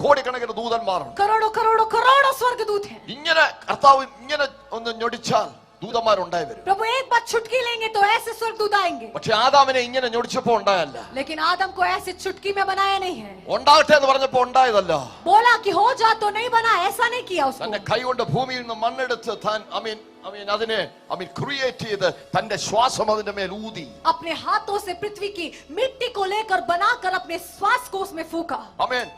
കോടിക്കണക്കിന് ദൂതന്മാരുണ്ട്. करोड़ों करोड़ों करोड़ों स्वर्गदूत हैं. ഇങ്ങനെ കർത്താവ് ഇങ്ങനെ ഒന്ന് ഞൊടിച്ചാൽ ദൂതന്മാരുണ്ടായി വരും. प्रभु एक बार छुटकी लेंगे तो ऐसे स्वर्गदूत आएंगे. പക്ഷെ ആദാമിനെ ഇങ്ങനെ ഞൊടിച്ചപ്പോ ഉണ്ടായല്ല. लेकिन आदम को ऐसे चुटकी में बनाया नहीं है. ഉണ്ടാകട്ടെ എന്ന് പറഞ്ഞപ്പോ ഉണ്ടായതല്ല. बोला कि हो जा तो नहीं बना, ऐसा नहीं किया उसको. തന്റെ കൈ കൊണ്ട് ഭൂമിയിൽ നിന്ന് മണ്ണെടുത്ത് താൻ അതിനെ ക്രിയേറ്റ് ചെയ്ത് തന്റെ ശ്വാസം അതിന്റെ മേൽ ഊതി. अपने हाथों से पृथ्वी की मिट्टी को लेकर बनाकर अपने श्वास को उसमें फूका.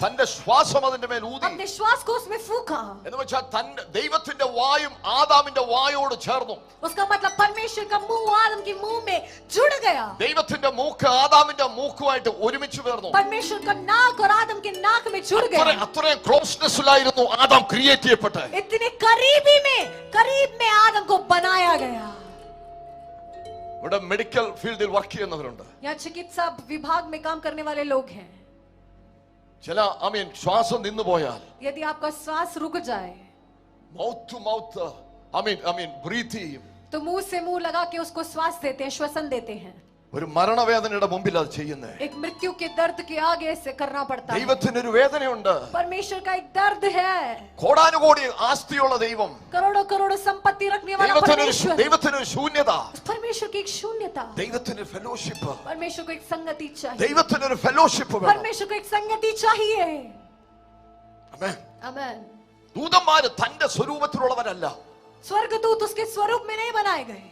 തന്റെ ശ്വാസം അതിന്റെ മേൽ ഊതി. अपने श्वास को उसमें फूका. എന്ന് വെച്ചാൽ തന്റെ ദൈവത്തിന്റെ വായും ആദാമിന്റെ വായോട് ചേർന്നു. उसका मतलब परमेश्वर का मुंह आदम के मुंह में जुड़ गया. ദൈവത്തിന്റെ മൂക്ക് ആദാമിന്റെ മൂക്കുമായിട്ട് ഒരുമിച്ച് ചേർന്നു. परमेश्वर का नाक और आदम के नाक में जुड़ गया. അത്രയും ക്ലോസ്നെസ്സിലായിരുന്നു ആദാം ക്രിയേറ്റ് ചെയ്യപ്പെട്ടത്. इतने करीब में आदम को बनाया गया. ഇവിടെ മെഡിക്കൽ ഫീൽഡിൽ വർക്ക് ചെയ്യുന്നവരുണ്ട്. यहाँ चिकित्सा विभाग में काम करने वाले लोग हैं. ചില ശ്വാസം നിന്നു പോയാൽ, यदि आपका श्वास रुक जाए, മൗത്ത് ടു മൗത്ത് ബ്രീത്ത് ചെയ്യും. तो मुंह से मुंह लगा के उसको श्वास देते हैं, श्वसन देते हैं. ഒരു മരണവേദനയുടെ മുമ്പിൽ അത് ചെയ്യുന്നത്. एक मृत्यु के दर्द के आगे से करना पड़ता है. ദൈവത്തിന് ഒരു വേദനയുണ്ട്. परमेश्वर का एक दर्द है. കോടാനുകോടി ആസ്തിയുള്ള ദൈവം, करोड़ों करोड़ संपत्ति रखने वाला परमेश्वर. ദൈവത്തിന് ഒരു ശൂന്യത. परमेश्वर की एक शून्यता. ദൈവത്തിന് ഒരു ഫെലോഷിപ്പ്. परमेश्वर को एक संगति चाहिए. ദൈവത്തിന് ഒരു ഫെലോഷിപ്പ് വേണം. परमेश्वर को एक संगति चाहिए. ആമേൻ. आमेन. ദൂതന്മാർ തന്റെ സ്വരൂപത്തിലുള്ളവരല്ല. स्वर्गदूत उसके स्वरूप में नहीं बनाए गए.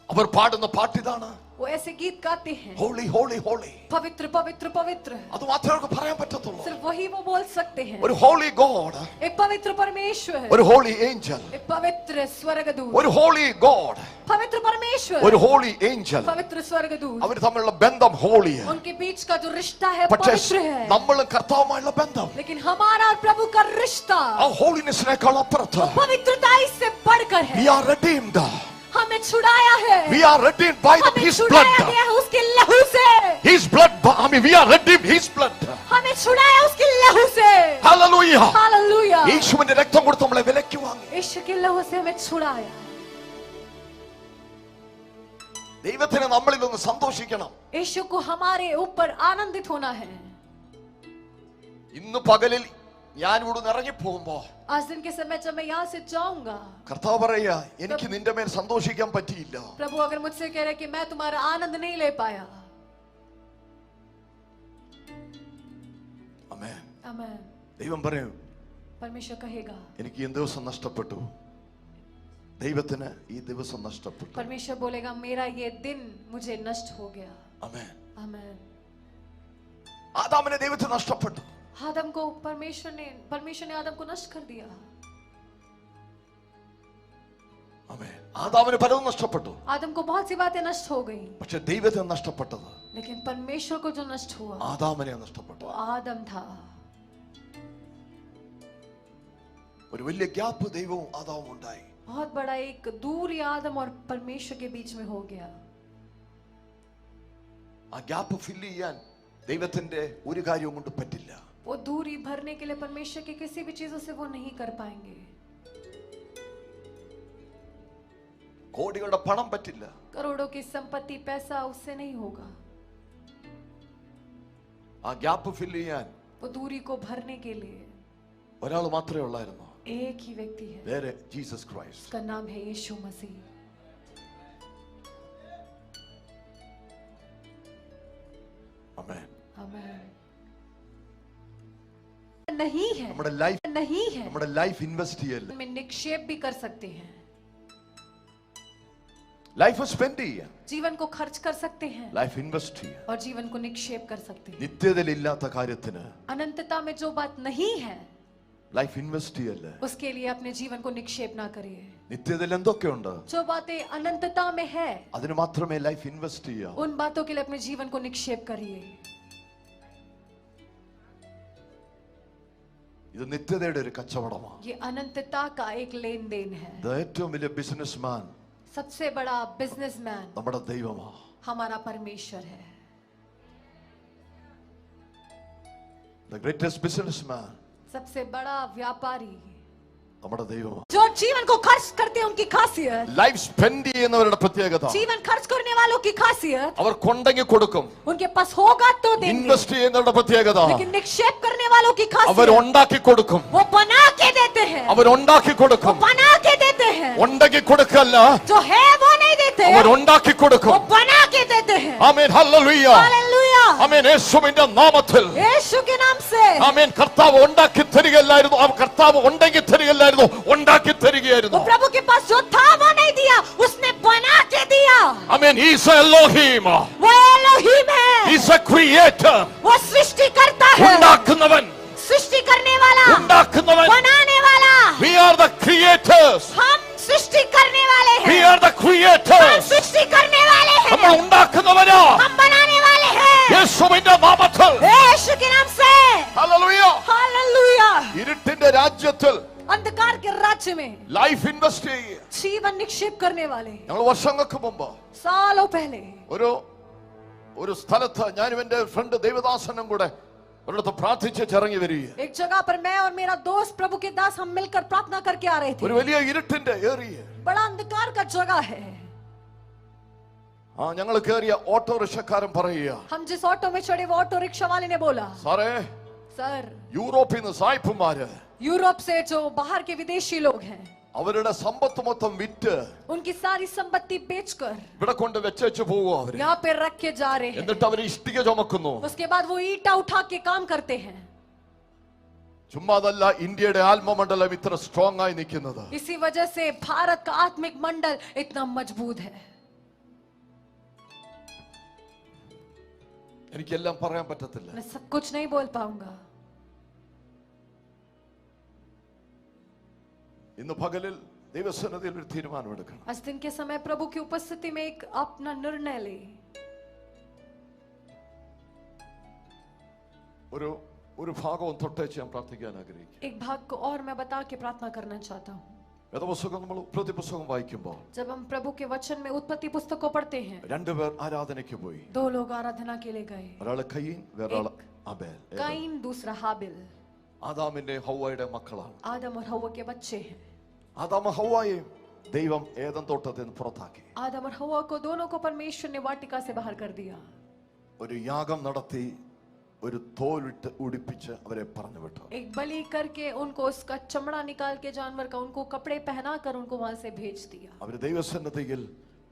അവർ പാടുന്ന പാട്ടിതാണ്. वो ऐसे गीत गाते हैं, ഹോളി ഹോളി ഹോളി, पवित्र पवित्र पवित्र. അത് മാത്രമേ അവർക്ക് പറയാൻ പറ്റത്തുള്ളൂ. सिर्फ वही वो बोल सकते हैं. ഒരു ഹോളി ഗോഡ്, एक पवित्र परमेश्वर, ഒരു ഹോളി ഏഞ്ചൽ, एक पवित्र स्वर्गदूत, ഒരു ഹോളി ഗോഡ്, पवित्र परमेश्वर, ഒരു ഹോളി ഏഞ്ചൽ. पवित्र स्वर्गदूत. അവർ തമ്മിലുള്ള ബന്ധം ഹോളിയാണ്. उनके बीच का जो रिश्ता है പക്ഷേ पवित्र है. നമ്മളും കർത്താവുമായുള്ള ബന്ധം लेकिन हमारा और प्रभु का रिश्ता ആ ഹോളിനെസ്സിനേക്കാൾ അപ്പുറത്ത്. पवित्रता इससे बढ़कर है. We are redeemed. हमें छुड़ाया है. We are redeemed by हमें His छुड़ाया blood. गया है उसके लहू से. His blood. We are redeemed His blood. हमें छुड़ाया उसके लहू से. Hallelujah. हालेलुया. യേശുവിന്റെ രക്തം കൊടുത്ത് നമ്മളെ വിലയ്ക്ക് വാങ്ങി. यीशु के लहू से हमें छुड़ाया. ദൈവത്തിന് നമ്മളിൽ നിന്ന് സന്തോഷിക്കണം. यीशु को हमारे ऊपर आनंदित होना है. ഇന്ന് പകലിൽ ഞാൻ ഇവിടുന്ന് ഇറങ്ങി പോകുമ്പോ, आज दिन के समय जब मैं यहाँ से जाऊंगा, കർത്താവ് പറയാ, എനിക്ക് നിന്റെ മേൽ സന്തോഷിക്കാൻ പറ്റിയില്ല. प्रभु अगर मुझसे कह रहे कि मैं तुम्हारा आनंद नहीं ले पाया. ആമേൻ. आमेन. ദൈവം പറയും, परमेश्वर कहेगा, എനിക്ക് ഈ ദിവസം നഷ്ടപ്പെട്ടു. ദൈവത്തിന് ഈ ദിവസം നഷ്ടപ്പെട്ടു. परमेश्वर बोलेगा, मेरा ये दिन मुझे नष्ट हो गया. ആമേൻ. आमेन. ആദാമിനെ ദൈവത്തിന് നഷ്ടപ്പെട്ടു. आदम को परमेश्वर ने आदम को नष्ट कर दिया. ആമേൻ. ആദാമിന് പലതും നഷ്ടപ്പെട്ടു. आदम को बहुत सी बातें नष्ट हो गई. പക്ഷെ ദൈവത്തിന് നഷ്ടപ്പെട്ടത്, लेकिन परमेश्वर को जो नष्ट हुआ, ആദാമിനെ നഷ്ടപ്പെട്ടു. वो आदम था. ഒരു വലിയ ഗ്യാപ്പ് ദൈവവും ആദാവും ഉണ്ടായി. बहुत बड़ा एक दूरी आदम और परमेश्वर के बीच में हो गया. ആ ഗ്യാപ്പ് ഫില്ല് ചെയ്യാൻ ദൈവത്തിന്റെ ഒരു കാര്യവും കൊണ്ട് പറ്റില്ല. वो दूरी भरने के लिए परमेश्वर की किसी भी चीजों से वो नहीं कर पाएंगे. കോടികളുടെ പണം പറ്റില്ല. करोड़ों की संपत्ति पैसा उससे नहीं होगा. ആ ഗ്യാപ്പ് ഫില്ല് ചെയ്യാൻ वो दूरी को भरने के लिए ഒരാൾ മാത്രമേ ഉള്ളായിരുന്നു. एक ही व्यक्ति है. വേറെ ജീസസ് ക്രൈസ്റ്റ്. उसका नाम है यीशु मसीह. ആമേൻ. आमेन. नहीं है, നമ്മുടെ ലൈഫ് नहीं है, നമ്മുടെ ലൈഫ് ഇൻവെസ്റ്റ് ചെയ്യല്ല. में निक्षेप भी कर सकते हैं. ലൈഫ് സ്പെൻഡ് ചെയ്യാം. जीवन को खर्च कर सकते हैं ലൈഫ് ഇൻവെസ്റ്റ് ചെയ്യാം. और जीवन को निक्षेप कर सकते हैं. നിത്യതയിലില്ലാത്ത കാര്യത്തിന് अनंतता में जो बात नहीं है, ലൈഫ് ഇൻവെസ്റ്റ് ചെയ്യല്ലേ. उसके लिए अपने जीवन को निक्षेप ना करिए. നിത്യതയിൽ എന്തൊക്കെയുണ്ട്, जो बातें अनंतता में है, അതിന് മാത്രമേ ലൈഫ് ഇൻവെസ്റ്റ് ചെയ്യാം. उन बातों के लिए अपने जीवन को निक्षेप करिए. ഇത് നിത്യതയുടെ ഒരു കച്ചവടമാണ്. ये अनंतता का एक लेन देन है. ഏറ്റവും വലിയ ബിസിനസ്മാൻ सबसे बड़ा बिजनेसमैन നമ്മുടെ ദൈവമാണ്. हमारा परमेश्वर है. The greatest businessman सबसे बड़ा व्यापारी നമ്മുടെ ദൈവമാണ്. जो जीवन को खर्च करते हैं, उनकी खासियत, ലൈഫ് സ്പെൻഡ് ചെയ്യുന്നവരുടെ പ്രത്യേകത, जीवन खर्च करने वालों की खासियत, അവർ കൊണ്ടെങ്കിൽ കൊടുക്കും. उनके पास होगा तो देंगे. ഇൻവെസ്റ്റ് ചെയ്യുന്നവരുടെ പ്രത്യേകത, लेकिन निक्षेप करने वालों की അവർ खासियत, ഉണ്ടാക്കി കൊടുക്കും. वो बना के देते हैं. അവർ ഉണ്ടാക്കി वो കൊടുക്കും. बना के देते हैं. ഉണ്ടാക്കി കൊടുക്കല്ല, जो है वो नहीं देते, അവർ ഉണ്ടാക്കി वो കൊടുക്കും. बना के देते हैं. ആമേൻ. ഹല്ലേലൂയ. हालेलुया. ആമേൻ. യേശുവിന്റെ നാമത്തിൽ यीशु के नाम से. ആമേൻ. കർത്താവ് ഉണ്ടാക്കി തരികയല്ലായിരുന്നു, ആ കർത്താവ് ഉണ്ടെങ്കിൽ തരികയല്ലായിരുന്നു, ഉണ്ടാക്കി वो തരികയായിരുന്നു. प्रभु के पास जो था वो नहीं दिया, उसने बना के दिया. ആമേൻ. He is Elohim. वो एलोहीम है. He is a creator. वो सृष्टि करता है. ഉണ്ടാക്കുന്നവൻ, सृष्टि करने वाला, ഉണ്ടാക്കുന്നവൻ. बनाने वाला. We are the creators. हम सृष्टि करने वाले We हैं. are the हम creators. सृष्टि करने वाले നമ്മൾ हैं. ഉണ്ടാക്കുന്നവനാ. हम बनाने वाले हैं. യേശുവിന്റെ നാമത്തിൽ. यीशु के नाम से. ഹല്ലേലൂയ. हालेलुया. ഇരുട്ടിന്റെ രാജ്യത്തിൽ अंधकार के राज्य में ലൈഫ് ഇൻവെസ്റ്റ് ചെയ്യുക. जीवन निक्षेप निक्षेप करने वाले। ഞങ്ങൾ വർഷങ്ങൾക്ക് മുമ്പ് सालों पहले ഒരു സ്ഥലത്ത് ഞാനും എന്റെ ഫ്രണ്ട് ദേവദാസനും കൂടെ ഒരിടത്ത് പ്രാർത്ഥിച്ച് ഇറങ്ങി വരിക. एक जगह पर मैं और मेरा दोस्त प्रभु के दास हम मिलकर प्रार्थना करके आ रहे थे। ഒരു വലിയ ഇരുട്ടിന്റെ ഏരിയ, बड़ा अंधकार का जगह है। ഞങ്ങൾ കയറിയ ഓട്ടോറിക്ഷക്കാരൻ പറയുക, हम जिस ऑटो में चढ़े वो ऑटो रिक्शा वाले ने बोला, സാറേ सर യൂറോപ്പിൽ നിന്ന് സായിപ്പുമാര് यूरोप से जो बाहर के विदेशी लोग हैं അവരുടെ സമ്പത്ത് മൊത്തം വിറ്റ് उनकी सारी संपत्ति बेचकर ഇവിടെ കൊണ്ട് വെച്ചു പോവുക. അവര് यहाँ पे रख के जा रहे हैं। എന്നിട്ട് അവർ ഇഷ്ടിക ചുമക്കുന്നു. उसके बाद वो ईटा उठा के काम करते हैं। ചുമ്മാതല്ല ഇന്ത്യയുടെ ആത്മമണ്ഡലം ഇത്ര സ്ട്രോങ് ആയി നിൽക്കുന്നത്. इसी वजह से भारत का आत्मिक मंडल इतना मजबूत है। എനിക്കെല്ലാം പറയാൻ പറ്റത്തില്ല. मैं सब कुछ नहीं बोल पाऊंगा। ഇന്ന് പകലിൽ ദൈവസന്നിധിയിൽ ഒരു തീരുമാനം എടുക്കണം. आज दिन के समय प्रभु की उपस्थिति में एक अपना निर्णय ले। ഒരു ഭാഗവും തൊട്ടേച്ച് ഞാൻ പ്രാർത്ഥിക്കാൻ ആഗ്രഹിക്കുന്നു. एक भाग को और मैं बता के प्रार्थना करना चाहता हूँ। വേദപുസ്തകം നമ്മൾ ഉൽപ്പത്തി പുസ്തകം വായിക്കുമ്പോൾ जब हम प्रभु के वचन में उत्पत्ति पुस्तक को पढ़ते हैं, രണ്ടുപേർ ആരാധനയ്ക്ക് പോയി. दो लोग आराधना के लिए गए। ഒരാൾ കയീൻ, വേറൊരാൾ ആബേൽ. काइन, दूसरा हाबिल। ആദാമിന്റെ ഹവ്വയുടെ മക്കളാണ്. आदम और हव्वा के बच्चे हैं। ആദാം ഹവ്വയെ ദൈവം ഏദൻ തോട്ടത്തിൽ നിന്ന് പുറത്താക്കി. आदम और हव्वा को दोनों को परमेश्वर ने वाटिका से बाहर कर दिया। ഒരു യാഗം നടത്തി ഒരു തോലിട്ട് ഉടിപ്പിച്ച് അവരെ പറഞ്ഞു വിട്ടു. एक बलि करके उनको उसका चमड़ा निकाल के जानवर का उनको कपड़े पहनाकर उनको वहां से भेज दिया। അവർ ദൈവസന്നിധിയിൽ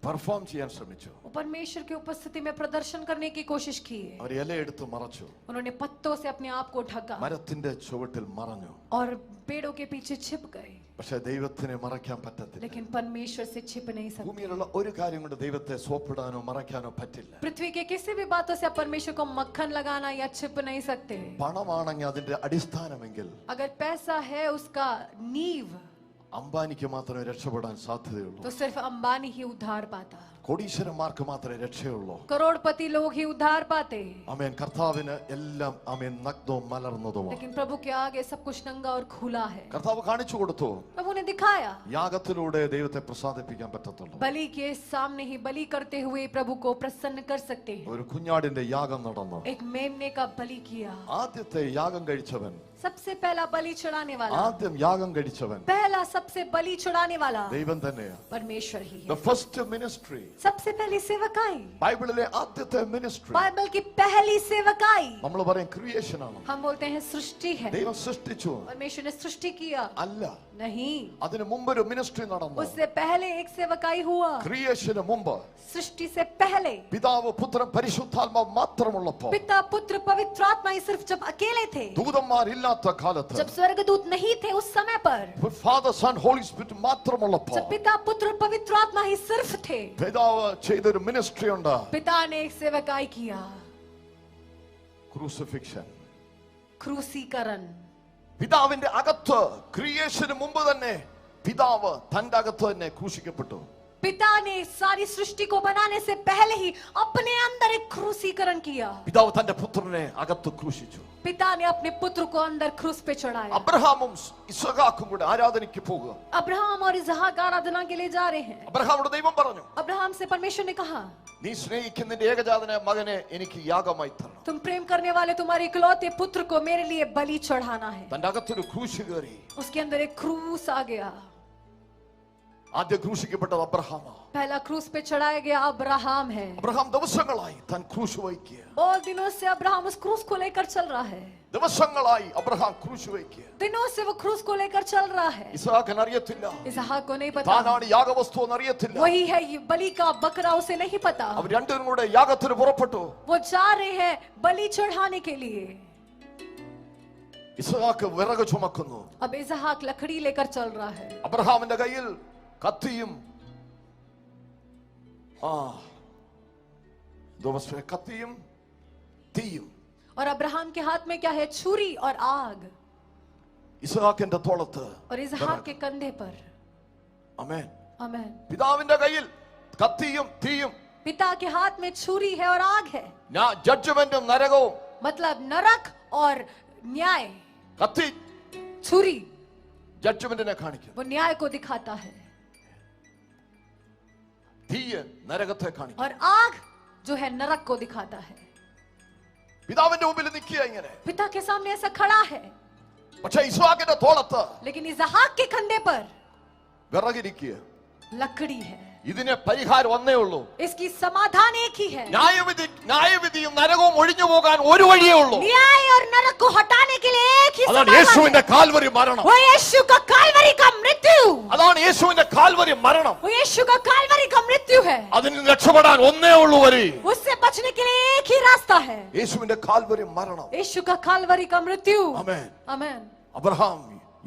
പെർഫോം ചെയ്യാൻ ശ്രമിച്ചു. परमेश्वर की उपस्थिति में प्रदर्शन करने की कोशिश की। അവർ ഇല എടുത്ത് മറച്ചു. उन्होंने पत्तों से अपने आप को ढका മരത്തിന്റെ ചുവട്ടിൽ മറഞ്ഞു. और पेड़ों के पीछे छिप गए। പക്ഷേ ദൈവത്തിനെ മറയ്ക്കാൻ പറ്റത്തില്ല. लेकिन परमेश्वर से छिप नहीं सकते। ഭൂമിയിലുള്ള ഒരു കാര്യം കൊണ്ട് ദൈവത്തെ സോപ്പിടാനോ മറയ്ക്കാനോ പറ്റില്ല. पृथ्वी के किसी भी बातों से आप परमेश्वर को मक्खन लगाना या छिप नहीं सकते। പണമാണെങ്കിൽ അതിന്റെ അടിസ്ഥാനമെങ്കിൽ अगर पैसा है उसका नींव, അംബാനിക്ക് മാത്രമേ രക്ഷപ്പെടാൻ സാധ്യതയുള്ളൂ. तो सिर्फ अंबानी ही उद्धार पाता। കോടീശ്വരന്മാർക്ക് മാത്രമേ രക്ഷയുള്ളൂ. करोड़पति लोग ही उद्धार पाते। ആമേൻ. കർത്താവിന് എല്ലാം ആമേൻ നഗ്നവും മലർന്നതുമാണ്. लेकिन प्रभु के आगे सब कुछ नंगा और खुला है। കർത്താവ് കാണിച്ചു കൊടുത്തു. प्रभु ने दिखाया യാഗത്തിലൂടെ ദൈവത്തെ പ്രസാദിപ്പിക്കാൻ പറ്റത്തുള്ളൂ. बलि के सामने ही बलि करते हुए प्रभु को प्रसन्न कर सकते हैं। ഒരു കുഞ്ഞാടിന്റെ യാഗം നടന്നു. एक मेमने का बलि किया। ആദ്യത്തെ യാഗം കഴിച്ചവൻ, सबसे पहला बलि चढ़ाने वाला, ആദ്യം യാഗം കഴിച്ചവൻ पहला सबसे बलि चढ़ाने वाला ദൈവം തന്നെയാണ്. परमेश्वर ही The है। first ministry, सबसे पहली सेवकाई, ബൈബിളിലെ ആദ്യത്തെ മിനിസ്ട്രി, बाइबल की पहली सेवकाई, നമ്മൾ പറയും ക്രിയേഷൻ ആണ്. हम बोलते हैं सृष्टि है। ദൈവം സൃഷ്ടിച്ചു परमेश्वर ने सृष्टि किया അല്ല, नहीं, അതിനു മുമ്പൊരു മിനിസ്ട്രി നടന്നു. उससे पहले एक सेवकाई हुआ। ക്രിയേഷന് മുമ്പ് सृष्टि से पहले പിതാവ് പുത്രൻ പരിശുദ്ധാത്മാവ് മാത്രമുള്ളപ്പോൾ, पिता पुत्र पवित्र आत्मा ये सिर्फ जब अकेले थे, ദൂതന്മാരില്ലാത്ത കാലത്ത്, जब स्वर्गदूत नहीं थे उस समय पर, ഫാദർ സൺ ഹോളി സ്പിരിറ്റ് മാത്രമുള്ളപ്പോൾ, जब पिता पुत्र पवित्र आत्मा ही सिर्फ थे, പിതാവ് ചെയ്തൊരു മിനിസ്ട്രി ഉണ്ട്. पिता ने एक सेवकाई किया, ക്രൂസിഫിക്ഷൻ. क्रूसीकरण। പിതാവിന്റെ അകത്ത് ക്രിയേഷന് മുമ്പ് തന്നെ പിതാവ് തന്റെ അകത്ത് തന്നെ ക്രൂശിക്കപ്പെട്ടു. पिता ने सारी सृष्टि को बनाने से पहले ही अपने अंदर एक क्रूसीकरण किया। പിതാവ് തന്റെ പുത്രനെ അകത്ത് ക്രൂശിച്ചു. पिता ने अपने पुत्र को अंदर क्रूस पे चढ़ाया। അബ്രഹാമും ഇസഹാക്കും കൂടെ ആരാധനയ്ക്ക് പോകുക. अब्राहम और इसहाक आराधना के लिए जा रहे हैं। അബ്രഹാമോട് ദൈവം പറഞ്ഞു, अब्राहम से परमेश्वर ने कहा, നീ സ്നേഹിക്കുന്ന നിന്റെ ഏകജാതനായ മകനെ എനിക്ക് യാഗമായി തരണം. तुम प्रेम करने वाले तुम्हारे इकलौते पुत्र को मेरे लिए बलि चढ़ाना है। തന്റെ അകത്തൊരു ക്രൂശ് കയറി. उसके अंदर एक क्रूस आ गया। ആദ്യം ക്രൂശിക്കപ്പെട്ടത് അബ്രഹാമാണ്. पहला क्रूस पे चढ़ाया गया अब्राहम है। അബ്രഹാം ദിവസങ്ങളായി താൻ ക്രൂശ് വഹിക്കുക. बहुत दिनों से अब्राहम उस क्रूस को लेकर चल रहा है। ദിവസങ്ങളായി അബ്രഹാം ക്രൂശ് വഹിക്കുക. दिनों से वो क्रूस को लेकर चल रहा है। ഇസഹാക്കിന് അറിയത്തില്ല, इसहाक को नहीं पता താനാണ് യാഗവസ്തു എന്ന് അറിയത്തില്ല. वही है ये बलि का बकरा, उसे नहीं पता। അവർ രണ്ടുപേരും കൂടെ യാഗത്തിന് പുറപ്പെട്ടു. वो जा रहे हैं बलि चढ़ाने के लिए। ഇസഹാക്ക് വിറക് ചുമക്കുന്നു. अब इसहाक लकड़ी लेकर चल रहा है। അബ്രഹാമിന്റെ കയ്യിൽ കത്തിയും കത്തിയും തീയും. और अब्राहम के हाथ में क्या है? छुरी और आग। ഇസഹാക്കിന്റെ തോളത്ത്, और इसहाक के कंधे पर। ആമേൻ. आमेन। പിതാവിന്റെ കയ്യിൽ കത്തിയും തീയും. पिता के हाथ में छुरी है और आग है। ജഡ്ജ്മെന്റും നരകവും. मतलब नरक और न्याय। കത്തി छुरी ജഡ്ജ്മെന്റിനെ കാണിക്കും. वो न्याय को दिखाता है। തീയ് നരകത്തെ കാണിക്കും. और आग जो है नरक को दिखाता है. പിതാവിന്റെ മുമ്പിൽ നിൽക്കുക ഇങ്ങനെ. पिता के सामने ऐसा खड़ा है. പക്ഷേ ഇസ്ഹാക്കിന്റെ തോളത്ത് लेकिन इसहाक के कंधे पर വിറകിരിക്കുക. लकड़ी है. ഇതിന് പരിഹാരം ഒന്നേ ഉള്ളൂ. इसकी समाधान एक ही है. ന്യായവിധിയും നരകവും ഒഴിഞ്ഞു പോകാൻ ഒരു വഴിയേ ഉള്ളൂ. न्याय और नरक को हटाने के लिए एक ही അതാണ് समाधान യേശുവിന്റെ है. കാൽവരി മരണം. वो यीशु का कालवरी का मृत्यु. അതാണ് യേശുവിന്റെ കാൽവരി മരണം. वो यीशु का कालवरी का मृत्यु है. അതിൽ നിന്ന് രക്ഷപ്പെടാൻ ഒന്നേ ഉള്ളൂ വഴി. उससे बचने के लिए एक ही रास्ता है. യേശുവിന്റെ കാൽവരി മരണം. यीशु का कालवरी का मृत्यु. ആമേൻ. आमेन. അബ്രഹാം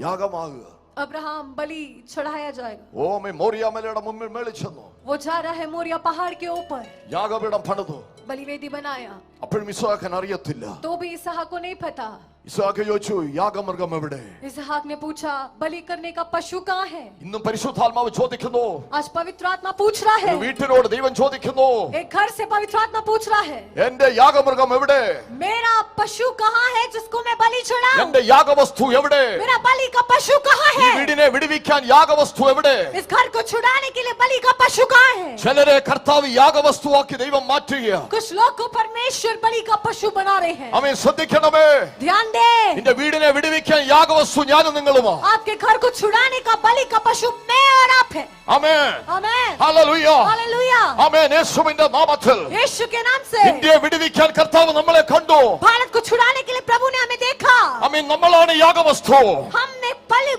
യാഗമാകുക. अब्राहम बलि चढ़ाया जाएगा. ഓ മോറിയ മലയുടെ മുമ്പിൽ മേളിൽ ചെന്നു. वो जा रहा है मोरिया पहाड़ के ऊपर. യാഗപീഠം പണിതു. बलिवेदी बनाया. അപ്പോഴും ഇസ്ഹാക്കിന് അറിയത്തില്ല. तो भी इसहाक को नहीं पता. ഇസ്ഹാക്ക് ചോദിച്ചു യാഗമൃഗം എവിടെ? इसहाक ने पूछा बलि करने का पशु कहाँ है? ഇന്നും പരിശുദ്ധാത്മാവ് ചോദിക്കുന്നു. आज पवित्र आत्मा पूछ रहा है. ഒരു വീട്ടിനോട് ദൈവം ചോദിക്കുന്നു. एक घर से पवित्र आत्मा पूछ रहा है. എന്റെ യാഗമൃഗം എവിടെ? मेरा पशु कहाँ है जिसको मैं बलि चढ़ाऊं? എന്റെ യാഗവസ്തു എവിടെ? मेरा बलि का पशु कहाँ ഈ है? വീടിനെ വിടുവിക്കാൻ യാഗവസ്തു എവിടെ? इस घर को छुड़ाने के लिए बलि का पशु कहाँ है? ചിലരെ കർത്താവ് യാഗവസ്തുവാക്കി ദൈവം മാറ്റുകയാണ്. कुछ लोग को परमेश्वर बलि का पशु बना रहे हैं. ആമേൻ. ശ്രദ്ധിക്കണമേ. ध्यान दे. നിന്റെ വീടിനെ വിടുവിക്കാൻ യാഗവസ്തു ഞാനും നിങ്ങളുമാ. आपके घर को छुड़ाने का बलि का पशु मैं और आप है. ആമേൻ. आमेन. ഹല്ലേലൂയ. हालेलुया. ആമേൻ. യേശുവിന്റെ നാമത്തിൽ यीशु के नाम से ഇന്ത്യയെ വിടുവിക്കാൻ കർത്താവ് നമ്മളെ കണ്ടു. भारत को छुड़ाने के लिए प्रभु ने हमें देखा. ആമേൻ. നമ്മളാണ് യാഗവസ്തു. हमने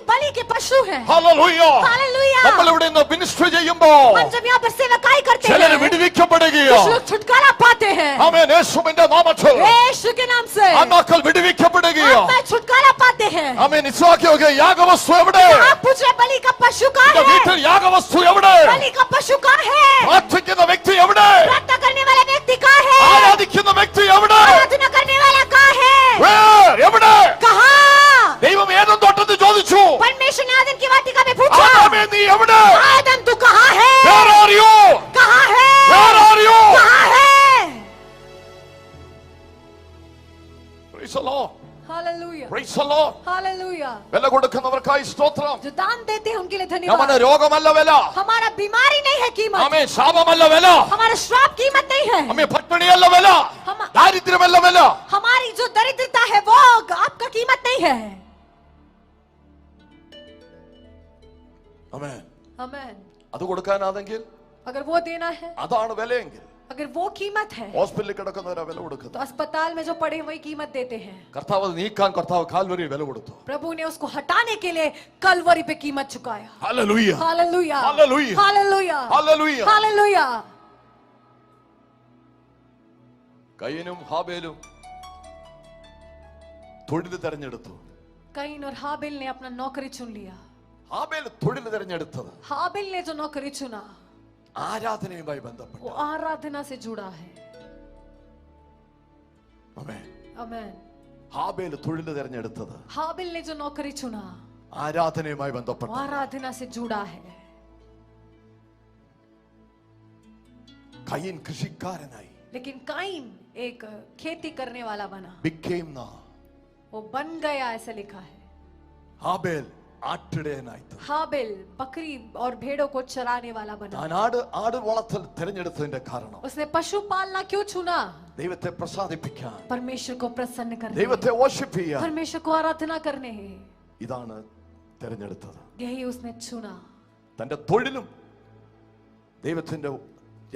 बलि के पशु हैं. ഹല്ലേലൂയ. हालेलुया. നമ്മൾ ഇവിടെ നിന്ന് മിനിസ്ട്രി ചെയ്യുമ്പോൾ हम जब यहाँ पर सेवकाई करते ചിലർ हैं വിടുവിക്കപ്പെടുകയാ. कुछ लोग छुटकारा पाते हैं. ആമേൻ. യേശുവിന്റെ നാമത്തിൽ यीशु के नाम से ആത്മാക്കൾ വിടുവിക്കപ്പെടുകയാ. आत्मा छुटकारा पाते हैं. ആമേൻ. ഇസ്ഹാക്കിന്റെ യാഗവസ്തു എവിടെ? आप पूछ रहे बलि का पशु कहाँ നിന്റെ है? വീട്ടിൽ യാഗവസ്തു എവിടെ? बलि का पशु कहाँ है? പ്രാർത്ഥിക്കുന്ന വ്യക്തി എവിടെ? प्रार्थना करने वाला व्यक्ति कहाँ है? ആരാധിക്കുന്ന വ്യക്തി എവിടെ? आराधना करने वाला कहाँ है? Where? എവിടെ? कहाँ? ദൈവം ഏദൻ തോട്ടത്തിൽ ചോദിച്ചു. परमेश्वर ने आदम की वाटिका में पूछा ആദാമേ, നീ എവിടെ? आदम तू कहाँ है? Where are you? कहाँ है? Where are you? कहाँ है? Praise the Lord. Hallelujah. Praise the Lord. Hallelujah. വില കൊടുക്കുന്നവർക്കായി സ്തോത്രം. जो दान देते हैं उनके लिए നമ്മുടെ धन्यवाद. രോഗമല്ല വില. हमारा बीमारी नहीं है कीमत. ആമേൻ. ശാപമല്ല വില. हमारा श्राप कीमत नहीं है. ആമേൻ. പട്ടിണിയല്ല വില. ദാരിദ്ര്യമല്ല വില. हमारी जो दरिद्रता है वो आपका कीमत नहीं है. ആമേൻ. आमेन. അത് കൊടുക്കാനാണെങ്കിൽ अगर वो देना है, അതാണ് വിലയെങ്കിൽ अगर वो कीमत है, ഹോസ്പിറ്റലിൽ കിടക്കുന്നവരാ വില तो കൊടുക്കുന്നത്. अस्पताल में जो पड़े हैं वही कीमत देते हैं. കർത്താവ് അത് നീക്കാൻ കർത്താവ് കാൽവരി വില കൊടുത്തു. प्रभु ने उसको हटाने के लिए कलवरी पे कीमत चुकाया. Hallelujah. Hallelujah. Hallelujah. Hallelujah. Hallelujah. Hallelujah. കയീനും ഹാബേലും തൊഴിൽ തെരഞ്ഞെടുത്തു. कईन और हाबिल ने अपना नौकरी चुन लिया. ഹാബേൽ തൊഴിൽ തെരഞ്ഞെടുത്തത് हाबिल ने जो नौकरी चुना ആരാധനയുമായി ബന്ധപ്പെട്ട. वो आराधना से जुड़ा है. ആമേൻ. आमेन. ഹാബേൽ തൊഴിൽ തെരഞ്ഞെടുത്തത് हाबिल ने जो नौकरी चुना ആരാധനയുമായി वो ബന്ധപ്പെട്ട. आराधना से जुड़ा है. കയീൻ കൃഷിക്കാരനായി. लेकिन काइन एक खेती करने वाला बना. became now. वो बन गया ऐसा लिखा है. ഹാബേൽ ആട്ടിടയനായി. हाबिल बकरी और भेड़ों को चराने वाला बना. താൻ ആട് വളർത്തൽ തെരഞ്ഞെടുത്തതിന്റെ കാരണം उसने पशु पालना क्यों चुना? ദൈവത്തെ പ്രസാദിപ്പിക്കാൻ, परमेश्वर को प्रसन्न करने, ദൈവത്തെ worship ചെയ്യാൻ परमेश्वर को आराधना करने. ഇതാണ് തെരഞ്ഞെടുത്തത്. यही उसने चुना. തന്റെ തൊഴിലും ദൈവത്തിന്റെ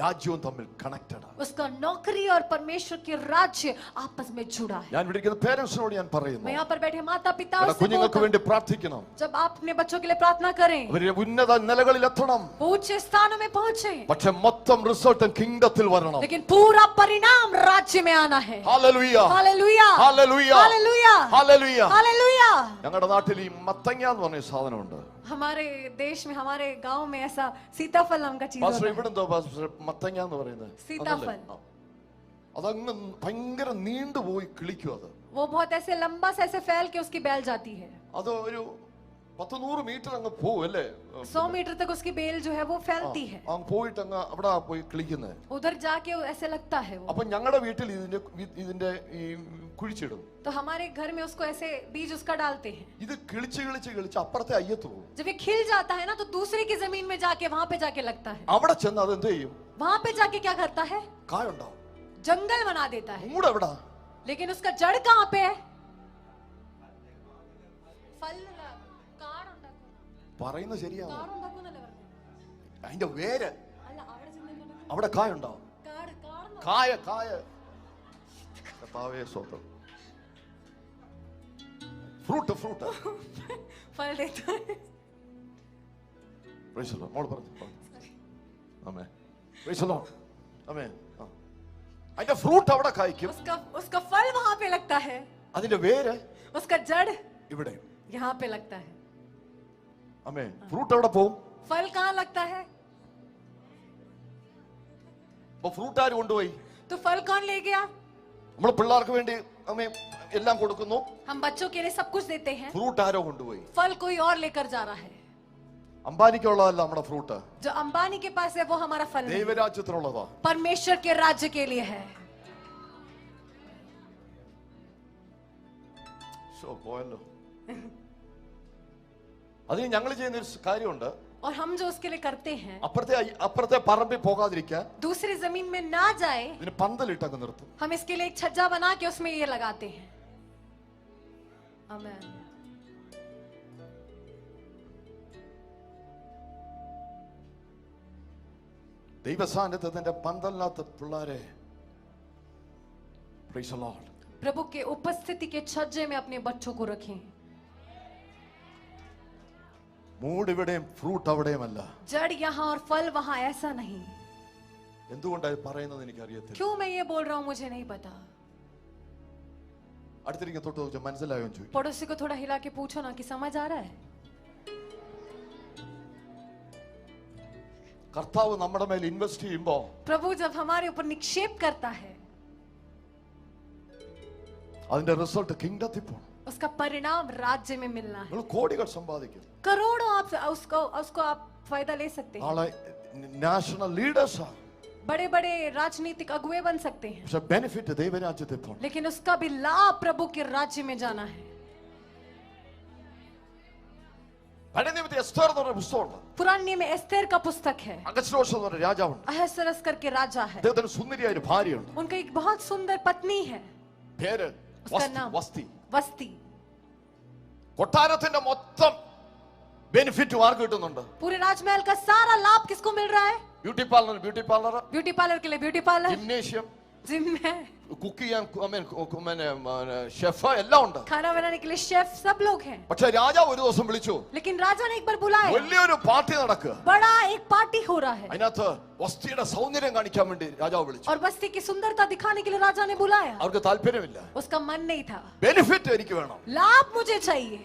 രാജ്യവും തമ്മിൽ കണക്റ്റഡ് ആണ്. उसका नौकरी और परमेश्वर के राज्य आपस में जुड़ा है. ഞാൻ വിളിക്കുന്ന പേരൻസിനോട് ഞാൻ പറയുന്നു, मैं यहाँ पर बैठे माता पिता നമ്മുടെ കുഞ്ഞുങ്ങൾക്ക് വേണ്ടി പ്രാർത്ഥിക്കണം. जब आप अपने बच्चों के लिए प्रार्थना करें, അവരുടെ ഉന്നത നിലകളിൽ എത്തണം. ऊंचे स्थानों में पहुंचे, പക്ഷെ മൊത്തം റിസൾട്ടും കിങ്ഡത്തിൽ വരണം. लेकिन पूरा परिणाम राज्य में आना है. Hallelujah. Hallelujah. Hallelujah. Hallelujah. Hallelujah. Hallelujah. ഞങ്ങളുടെ നാട്ടിൽ ഈ മത്തങ്ങ എന്ന് പറഞ്ഞ സാധനമുണ്ട്. हमारे देश में, हमारे गांव में ऐसा सीताफल नाम का चीज പാസ്റ്റർ होता है. ഇവിടെന്തോ പാസ്റ്റർ മത്തങ്ങ എന്ന് പറയുന്നത്? सीताफल. അതങ്ങ് ഭയങ്കര നീണ്ടുപോയി കിളിക്കും. അത് वो बहुत ऐसे लंबा से ऐसे फैल के उसकी बेल जाती है. അത് ഒരു 100 മീറ്റർ അങ്ങ് പോവും അല്ലേ? 100 मीटर तक उसकी बेल जो है वो फैलती है. അങ്ങ് പോയിട്ട് അങ്ങ് അവിടെ പോയി കിളിക്കുന്നത്. उधर जाके ऐसे लगता है वो. അപ്പൊ ഞങ്ങളുടെ വീട്ടിൽ ഇതിന്റെ ഈ കുഴിച്ചിടും. तो हमारे घर में उसको ऐसे बीज उसका डालते हैं. ഇത് കിളിച്ച് കിളിച്ച് കിളിച്ച് അപ്പുറത്തെ അയ്യത്ത് പോകും. जब ये खिल जाता है ना तो दूसरे की जमीन में जाके वहां पे जाके लगता है. അവിടെ ചെന്ന് അത് എന്ത് ചെയ്യും? वहां पे जाके क्या करता है? കായുണ്ടാവും. जंगल बना देता है. മൂട് എവിടാ? लेकिन उसका जड़ कहाँ पे है? फल കാട് ഉണ്ടാക്കുന്ന. പറയുന്നത് ശരിയാണോ? കാട് ഉണ്ടാക്കുന്നല്ലേ പറഞ്ഞത്? അതിന്റെ വേര് അല്ല അവിടെ ചെന്ന് അവിടെ കായുണ്ടാവും. കാട് കാട് കായ കായ കർത്താവേ സ്തോത്രം. ഫ്രൂട്ട് ഫ്രൂട്ട് फल देता है. Price the Lord. മോൾ പറഞ്ഞു. Amen. Praise the Lord. Amen. അതിന്റെ ഫ്രൂട്ട് അവിടെ കായ്ക്കും. उसका फल वहां पे लगता है. അതിന്റെ വേര് उसका जड़ ഇവിടെ यहाँ पे लगता है. ആമേൻ. ഫ്രൂട്ട് എവിടെ പോകും? फल कहाँ लगता है? അപ്പൊ ഫ്രൂട്ട് ആര് കൊണ്ടുപോയി? तो फल कौन ले गया? നമ്മൾ പിള്ളേർക്ക് വേണ്ടി ആമേൻ എല്ലാം കൊടുക്കുന്നു. हम बच्चों के लिए सब कुछ देते हैं. ഫ്രൂട്ട് ആരോ കൊണ്ടുപോയി? फल कोई और लेकर जा रहा है. അംബാനിക്കുള്ളതല്ല നമ്മുടെ ഫ്രൂട്ട്. जो अंबानी के पास है वो हमारा फल नहीं. ദൈവരാജ്യത്തിനുള്ളതാ. परमेश्वर के राज्य के लिए है. പോയല്ലോ. അതിന് ഞങ്ങൾ ചെയ്യുന്ന ഒരു കാര്യമുണ്ട്. और हम जो उसके लिए करते हैं, അപ്പുറത്തെ പറമ്പിൽ പോകാതിരിക്കാൻ दूसरी जमीन में ना जाए, ഇതിന് പന്തലിട്ടങ്ങ് നിർത്തും. हम इसके लिए एक छज्जा बना के उसमें ये लगाते हैं. आमीन. ദൈവസാന്നിധ്യത്തിന്റെ പന്തലിനകത്ത് പിള്ളേരെ പ്രൈസ് ദി ലോർഡ്. प्रभु के उपस्थिति के छज्जे में अपने बच्चों को रखें. മൂഡ് ഇവിടെയും ഫ്രൂട്ട് അവിടെയുമല്ല. जड़ यहाँ और फल वहाँ, ऐसा नहीं. എന്തുകൊണ്ടാണ് പറയുന്നത് എനിക്കറിയത്തില്ല. क्यों मैं ये बोल रहा हूँ मुझे नहीं पता. അടുത്തിരിക്കുന്ന തൊട്ട് ചോദിച്ചാൽ മനസ്സിലായോ എന്ന് ചോദിക്കും. पड़ोसी को थोड़ा हिला के पूछो ना कि समझ आ रहा है. കർത്താവ് നമ്മുടെ മേൽ ഇൻവെസ്റ്റ് ചെയ്യുമ്പോ, प्रभु जब हमारे ऊपर निक्षेप करता है, അതിന്റെ റിസൾട്ട് കിങ്ഡത്തിൽ പോണം. उसका परिणाम राज्य में मिलना है. നിങ്ങൾ കോടികൾ സമ്പാദിക്കും. करोड़ों आप उसको आप फायदा ले सकते हैं. നാളെ നാഷണൽ ലീഡേഴ്സ് बड़े बड़े राजनीतिक अगुवे बन सकते हैं. പക്ഷെ ബെനിഫിറ്റ് ദൈവരാജ്യത്തിൽ പോണം. लेकिन उसका भी लाभ प्रभु के राज्य में जाना है. പഴയ നിയമത്തിൽ എസ്തേർ എന്ന് പറഞ്ഞ പുസ്തകമുണ്ട്. पुराने में एस्तेर का पुस्तक है. അഹശ്വേരോഷ് എന്ന് പറഞ്ഞ രാജാവുണ്ട്. अहसरस करके राजा है. അദ്ദേഹത്തിന് സുന്ദരിയായ ഒരു ഭാര്യയുണ്ട്. उनका एक बहुत सुंदर पत्नी है. പേര് उसका नाम വസ്തി. वस्ती. കൊട്ടാരത്തിന്റെ മൊത്തം ബെനിഫിറ്റ് ആർക്ക് കിട്ടുന്നുണ്ട്? पूरे राजमहल का सारा लाभ किसको मिल रहा है? ബ്യൂട്ടി പാർലർ ब्यूटी पार्लर के लिए ब्यूटी पार्लर, ജിംനേഷ്യം, जिम में കുക്ക് ചെയ്യാൻ ഷെഫ് എല്ലാം ഉണ്ട്. खाना बनाने के लिए शेफ सब लोग हैं. പക്ഷെ രാജാവ് ഒരു ദിവസം വിളിച്ചു. लेकिन राजा ने एक बार बुलाया. വലിയൊരു പാർട്ടി നടക്കുക. बड़ा एक पार्टी हो रहा है. അതിനകത്ത് വസ്തിയുടെ സൗന്ദര്യം കാണിക്കാൻ വേണ്ടി രാജാവ് വിളിച്ചു. और बस्ती की सुंदरता दिखाने के लिए राजा ने बुलाया. അവർക്ക് താല്പര്യമില്ല. उसका मन नहीं था. ബെനിഫിറ്റ് എനിക്ക് വേണം. लाभ मुझे चाहिए.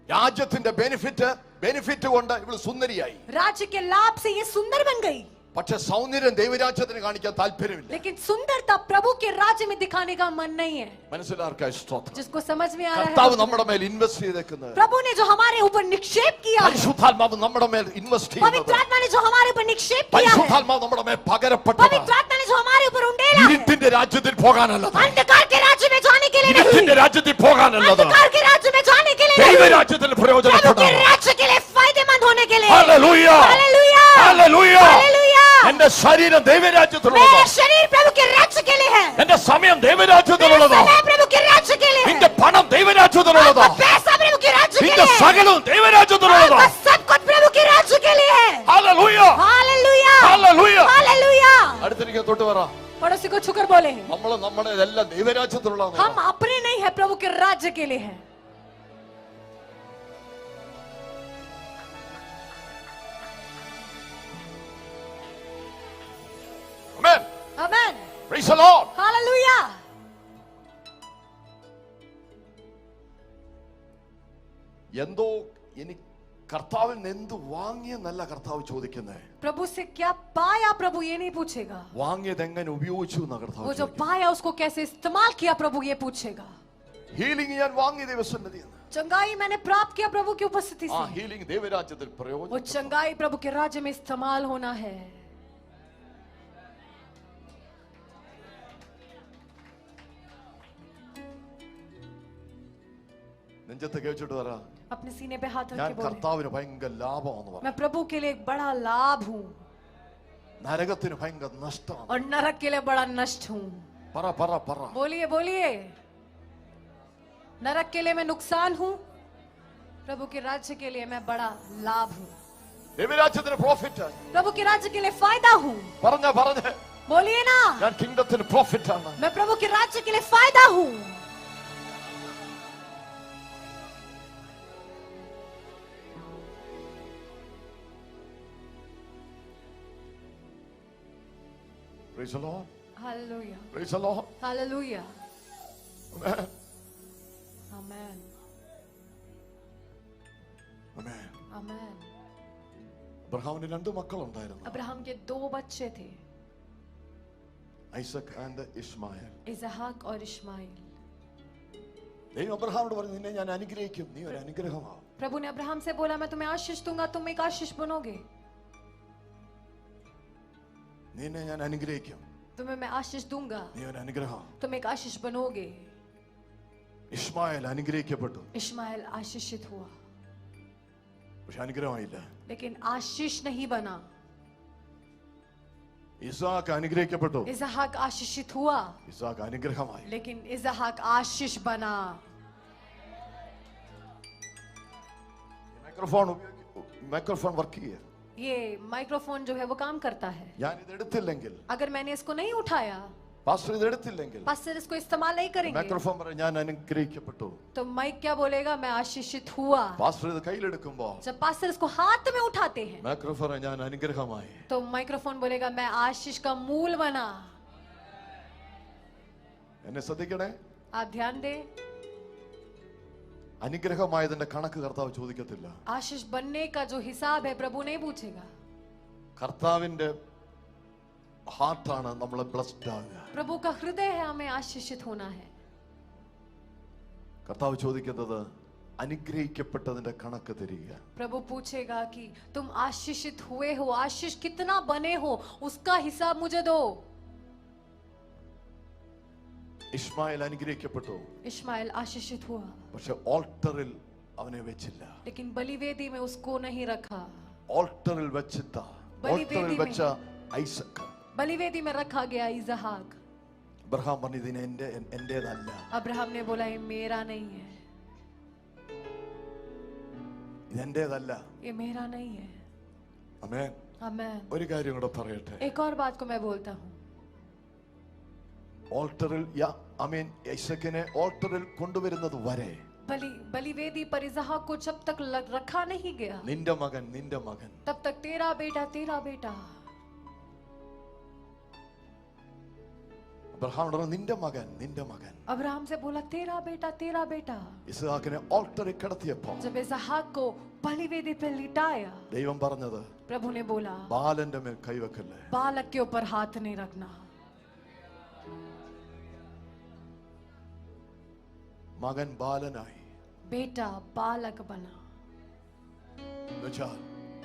രാജ്യത്തിന്റെ ബെനിഫിറ്റ് കൊണ്ട് ഇവള് സുന്ദരിയായി. राज्य के लाभ से ये सुंदर बन गई. പക്ഷെ സൗന്ദര്യം ദൈവരാജ്യത്തിന് കാണിക്കാൻ താല്പര്യമില്ല. लेकिन सुंदरता प्रभु के राज्य में दिखाने का मन नहीं है. മനസ്സിലാർക്കായി സ്തോത്രം. जिसको समझ में आ रहा കർത്താവ് है, നമ്മുടെ മേൽ ഇൻവെസ്റ്റ് ചെയ്തേക്കുന്നത്, प्रभु ने जो हमारे ऊपर निक्षेप किया है, പരിശുദ്ധാത്മാവ് നമ്മുടെ മേൽ ഇൻവെസ്റ്റ് पवित्र ചെയ്യുന്നത്, आत्मा ने जो हमारे ऊपर निक्षेप किया है, പരിശുദ്ധാത്മാവ് നമ്മുടെ മേൽ പകരപ്പെട്ടത് पवित्र आत्मा ने जो हमारे ऊपर उंडेला है, ഇരുട്ടിന്റെ രാജ്യത്തിൽ പോകാനല്ലത്, अंधकार के राज्य में जाने के लिए नहीं, ഇരുട്ടിന്റെ രാജ്യത്തിൽ പോകാനല്ലത്, अंधकार के राज्य में जाने के लिए नहीं, ദൈവരാജ്യത്തിൽ प्रभु के പ്രയോജനപ്പെടാൻ. राज्य के लिए फायदेमंद होने के लिए. Hallelujah, hallelujah, hallelujah. हालेलुया. എന്റെ ശരീരം ദൈവരാജ്യത്തിലുള്ളതാണ്. मेरा शरीर प्रभु के राज्य के लिए है. എന്റെ സമയം मेरा ദൈവരാജ്യത്തിലുള്ളതാണ്. समय प्रभु के राज्य के लिए है. നിന്റെ പണം ദൈവരാജ്യത്തിലുള്ളതാണ്. आपका पैसा प्रभु के राज्य के നിന്റെ लिए है. സകലവും आपका ദൈവരാജ്യത്തിലുള്ളതാണ്. सब कुछ प्रभु के राज्य के लिए है. Hallelujah, hallelujah, hallelujah. हालेलुया. അടുത്തിരിക്കുന്ന തൊട്ട് പറ, पड़ोसी को छुकर बोले, നമ്മുടെ എല്ലാം ദൈവരാജ്യത്തിലുള്ളതാണ്. हम अपने नहीं है, प्रभु के राज्य के लिए है. ആമേൻ. Amen. Praise the Lord. Hallelujah. എന്തോ ഇനി കർത്താവിൽ നിന്ന് എന്ത് വാങ്ങിയെന്നല്ല കർത്താവ് ചോദിക്കുന്നത്. प्रभु से क्या पाया प्रभु ये नहीं पूछेगा. വാങ്ങിയത് എങ്ങനെ ഉപയോഗിച്ചു എന്നാ കർത്താവ് वो जो ചോദിക്കുന്നത്. पाया उसको कैसे इस्तेमाल किया प्रभु ये पूछेगा. ഹീലിംഗ് ഞാൻ വാങ്ങിയ ദൈവസന്നിധിയിൽ നിന്ന്. चंगाई मैंने प्राप्त किया प्रभु की उपस्थिति ആ से. ഹീലിംഗ് ദൈവരാജ്യത്തിൽ वो പ്രയോജനം. चंगाई प्रभु के राज्य में इस्तेमाल होना है. अपने सीने पे हाथ रख ഞാൻ के बोले, കർത്താവിന് ഭയങ്കര ലാഭമാണെന്ന് പറഞ്ഞു. मैं प्रभु के लिए एक बड़ा लाभ हूँ നരകത്തിന് ഭയങ്കര നഷ്ടമാണ്. और नरक के लिए बड़ा नष्ट हूँ. പറ പറ പറ. बोलिए बोलिए. नरक के लिए मैं नुकसान हूँ, प्रभु के राज्य के लिए मैं बड़ा लाभ हूँ. ദൈവരാജ്യത്തിന് പ്രോഫിറ്റ്. प्रभु के राज्य के लिए फायदा हूँ. പറഞ്ഞ പറഞ്ഞ. बोलिए ना. ഞാൻ കിങ്ഡത്തിന് പ്രോഫിറ്റ് ആണ്. मैं प्रभु के राज्य के लिए फायदा हूँ. Praise the Lord. Hallelujah. Praise the Lord. Hallelujah. Amen. Amen. Amen. Amen. അബ്രഹാമിന് രണ്ട് മക്കളുണ്ടായിരുന്നു. अब्राहम के 2 बच्चे थे, ഐസക് ആൻഡ് ഇസ്മായിൽ. इसहाक और इश्माइल. ദൈവം അബ്രഹാമിനോട് പറഞ്ഞു, നിന്നെ ഞാൻ അനുഗ്രഹിക്കും, നീ ഒരു അനുഗ്രഹമാവും. प्रभु ने अब्राहम से बोला, मैं तुम्हें आशीष दूंगा, तुम एक आशीष बनोगे. നിന്നെ ഞാൻ അനുഗ്രഹിക്കും, तुम्हें मैं आशीष दूंगा, നീ ഒരു അനുഗ്രഹം. तुम एक आशीष बनोगे. ഇസ്മായിൽ അനുഗ്രഹിക്കപ്പെട്ടു, इश्माइल आशीषित हुआ, പക്ഷെ അനുഗ്രഹമായില്ല. लेकिन आशीष नहीं बना. ഇസാക്ക് അനുഗ്രഹിക്കപ്പെട്ടു, इसहाक आशीषित हुआ, ഇസാക്ക് അനുഗ്രഹമായി. लेकिन इसहाक आशीष बना. മൈക്രോഫോൺ വർക്ക് ചെയ്യുക. ये माइक्रोफोन जो है वो काम करता है. ഞാൻ ഇത് എടുത്തില്ലെങ്കിൽ, अगर मैंने इसको नहीं उठाया, പാസ്റ്റർ ഇത് എടുത്തില്ലെങ്കിൽ, पास्टर इसको इस्तेमाल नहीं करेंगे, മൈക്രോഫോൺ പറയും ഞാൻ അനുഗ്രഹിക്കപ്പെട്ടു. तो माइक क्या बोलेगा? मैं आशीषित हुआ. പാസ്റ്റർ ഇത് കയ്യിലെടുക്കുമ്പോ जब पास्टर इसको हाथ में उठाते हैं, മൈക്രോഫോൺ ഞാൻ അനുഗ്രഹമായി. तो माइक्रोफोन बोलेगा मैं आशीष का मूल बना. എന്നെ ശ്രദ്ധിക്കണേ. आप ध्यान दें, അനുഗ്രഹമായതിന്റെ കണക്ക് കർത്താവ് ചോദിക്കത്തില്ല. आशीष बनने का जो हिसाब है प्रभु नहीं पूछेगा. കർത്താവിന്റെ ഹാർട്ടാണ് നമ്മളെ ബ്ലെസ്ഡ് ആകുക. प्रभु का हृदय है हमें आशीषित होना है. കർത്താവ് ചോദിക്കുന്നത് അനുഗ്രഹിക്കപ്പെട്ടതിന്റെ കണക്ക് തരിക. प्रभु पूछेगा कि तुम आशीषित हुए हो, आशीष कितना बने हो, उसका हिसाब मुझे दो. ഇസ്മായിൽ അനുഗ്രഹിക്കപ്പെട്ടു, इश्माइल आशीषित हुआ, പക്ഷെ ഓൾട്ടറിൽ അവനെ വെച്ചില്ല. लेकिन बलिवेदी में उसको नहीं रखा. ഓൾട്ടറിൽ വെച്ചിട്ട, ഓൾട്ടറിൽ വെച്ച ഐസക്, बलिवेदी में रखा गया इसहाक. അബ്രഹാം പറഞ്ഞു ഇതിന് എന്റേതല്ല. अब्राहम ने बोला ये मेरा नहीं है, ഇത് എന്റേതല്ല. ये मेरा नहीं है. ആമേൻ. आमेन. ഒരു കാര്യം കൂടെ പറയട്ടെ. एक और बात को मैं बोलता हूँ. ഓൾട്ടറിൽ ഐസക്കിനെ ഓൾട്ടറിൽ കൊണ്ടുവരുന്നത് വരെ बलिवेदी पर इसहाक को जब तक रखा नहीं गया, നിന്റെ മകൻ, നിന്റെ മകൻ, तब तक तेरा बेटा, तेरा बेटा. അബ്രഹാം പറഞ്ഞു നിന്റെ മകൻ, നിന്റെ മകൻ. अब्राहम से बोला तेरा बेटा, तेरा बेटा. ഇസ്ഹാക്കിനെ ഓൾട്ടറിൽ കിടത്തിയപ്പോൾ जब इसहाक को बलिवेदी पे लिटाया, ദൈവം പറഞ്ഞത്, प्रभु ने बोला ബാലന്റെ മേൽ കൈവെക്കല്ലേ. बालक के ऊपर हाथ नहीं रखना. മകൻ ബാലനായി, बेटा बालक बना.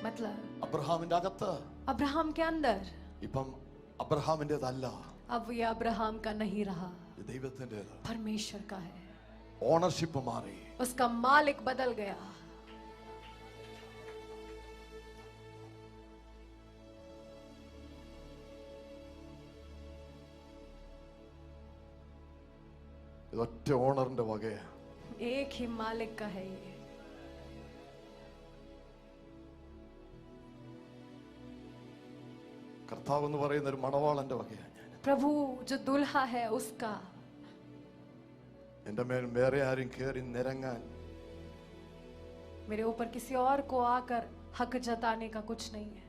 मतलब അബ്രഹാമിന്റെ അകത്ത് अब्राहम के अंदर ഇപ്പം അബ്രഹാമിന്റേതല്ല, अब ये अब्राहम का नहीं रहा, ദൈവത്തിന്റേത്. परमेश्वर का है. ഓണർഷിപ്പ് മാറി. उसका मालिक बदल गया. ഇതൊറ്റ ഓണറിന്റെ വകയാ. एक ही मालिक का है ये. കർത്താവ് എന്ന് പറയുന്ന ഒരു മണവാളന്റെ വകയാണ്. प्रभु जो दुल्हा है उसका. എന്റെ മേൽ വേറെ ആരും കേറി നിരങ്ങാൻ, मेरे ऊपर किसी और को आकर हक जताने का कुछ नहीं है.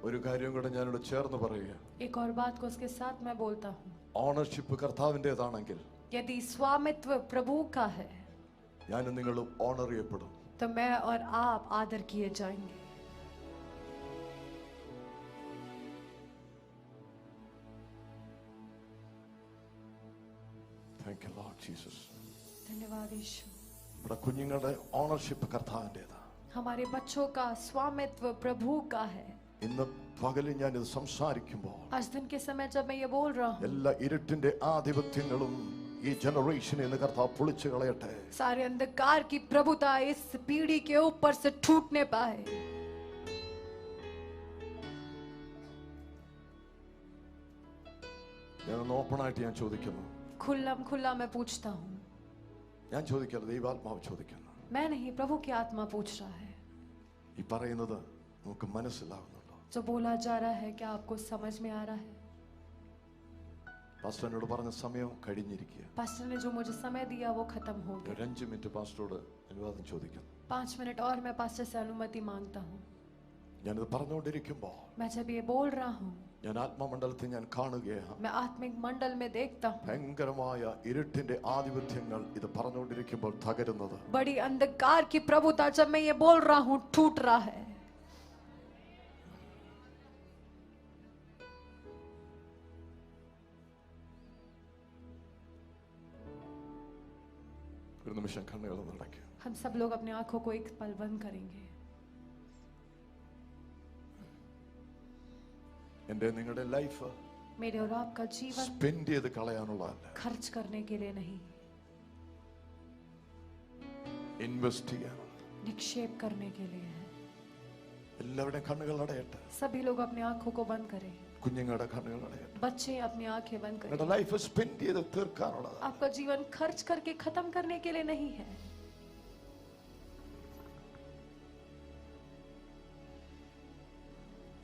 ഒരു കാര്യം കൂടെ ഞാനിവിടെ ചേർന്ന് പറയുക. एक और बात को उसके साथ मैं बोलता हूँ. ഓണർഷിപ്പ് കർത്താവിന്റേതാണെങ്കിൽ, यदि स्वामित्व प्रभु का है, ഞാനും നിങ്ങളും ഓണർ ചെയ്യപ്പെടും. तो मैं और आप आदर किए जाएंगे. Thank you Lord Jesus. धन्यवाद यीशु. നമ്മുടെ കുഞ്ഞുങ്ങളുടെ ഓണർഷിപ്പ് കർത്താവിന്റേതാ. हमारे बच्चों का स्वामित्व प्रभु का है। ഇന്ന് പകലിൽ ഞാൻ ഇത് സംസാരിക്കുമ്പോൾ आज दिन के समय जब मैं ये बोल रहा हूँ, എല്ലാ ഇരുട്ടിന്റെ ആധിപത്യങ്ങളും ഈ ജനറേഷനിൽ നിന്ന് കർത്താവ് പൊളിച്ചു കളയട്ടെ. सारे अंधकार की प्रभुता इस पीढ़ी के ऊपर से टूटने पाए. ഞാനൊന്ന് ഓപ്പണായിട്ട് ഞാൻ ചോദിക്കുന്നു. खुल्ला मैं पूछता हूँ. ഞാൻ ചോദിക്കരുത്, ദൈവാത്മാവ് ചോദിക്കുന്നു. मैं नहीं, प्रभु की आत्मा पूछ रहा है. ഈ പറയുന്നത് നമുക്ക് മനസ്സിലാവുന്നുണ്ടോ? जो बोला जा रहा है क्या आपको समझ में आ रहा है? പാസ്റ്റർ എന്നോട് പറഞ്ഞ സമയം കഴിഞ്ഞിരിക്കുക. पास्टर ने जो मुझे समय दिया वो खत्म हो गया. 5 മിനിറ്റ് പാസ്റ്ററോട് അനുവാദം ചോദിക്കുന്നു. 5 मिनट और मैं पास्टर से अनुमति मांगता हूँ. ഞാനിത് പറഞ്ഞുകൊണ്ടിരിക്കുമ്പോൾ मैं जब ये बोल रहा हूँ, ഞാൻ ആത്മമണ്ഡലത്തിൽ ഞാൻ കാണുകയാണ്. मैं आत्मिक मंडल में देखता हूँ ഭയങ്കരമായ ഇരുട്ടിന്റെ ആധിപത്യങ്ങൾ ഇത് പറഞ്ഞുകൊണ്ടിരിക്കുമ്പോൾ തകരുന്നത്. बड़ी अंधकार की प्रभुता जब मैं ये बोल रहा हूँ टूट रहा है. ഒരു നിമിഷം കണ്ണുകളൊന്ന് അടയ്ക്കുക. हम सब लोग अपने आंखों को एक पल बंद करेंगे. എന്റെ നിങ്ങളുടെ ലൈഫ് मेरे और आपका जीवन സ്പെൻഡ് ചെയ്ത് കളയാനുള്ളതല്ല, खर्च करने के लिए नहीं, ഇൻവെസ്റ്റ് ചെയ്യാനുള്ള. निक्षेप करने के लिए है. എല്ലാവരുടെയും കണ്ണുകൾ അടയട്ടെ. सभी लोग अपने आंखों को बंद करें. കുഞ്ഞുങ്ങളുടെ കണ്ണുകൾ അടയട്ടെ. बच्चे अपनी आंखें बंद करें. നിങ്ങളുടെ ലൈഫ് സ്പെൻഡ് ചെയ്ത് തീർക്കാനുള്ളത്. आपका जीवन खर्च करके खत्म करने के लिए नहीं है.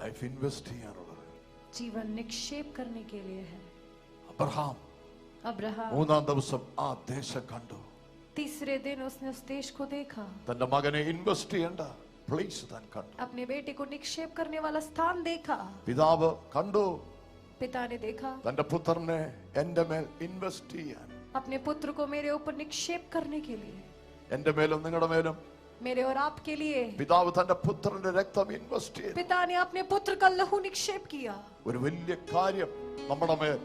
ലൈഫ് ഇൻവെസ്റ്റ് ചെയ്യാനുള്ളത്. जीवन निक्षेप करने के लिए है. അബ്രഹാം अब्राहम 3-ാം ദിവസം ആ ദേശം കണ്ടു. तीसरे दिन उसने उस देश को देखा. തന്റെ മകനെ ഇൻവെസ്റ്റ് ചെയ്യേണ്ട പ്ലേസ് താൻ കണ്ടു. अपने बेटे को निक्षेप करने वाला स्थान देखा. പിതാവ് കണ്ടു पिता ने देखा തന്റെ പുത്രനെ എന്റെ മേൽ ഇൻവെസ്റ്റ് ചെയ്യാൻ, अपने पुत्र को मेरे ऊपर निक्षेप करने के लिए, എന്റെ മേലും നിങ്ങളുടെ മേലും मेरे और आपके लिए. പിതാവ് തന്റെ പുത്രന്റെ രക്തം ഇൻവെസ്റ്റ് ചെയ്തു. पिता ने अपने पुत्र का लहू निक्षेप किया. ഒരു വലിയ കാര്യം നമ്മുടെ മേൽ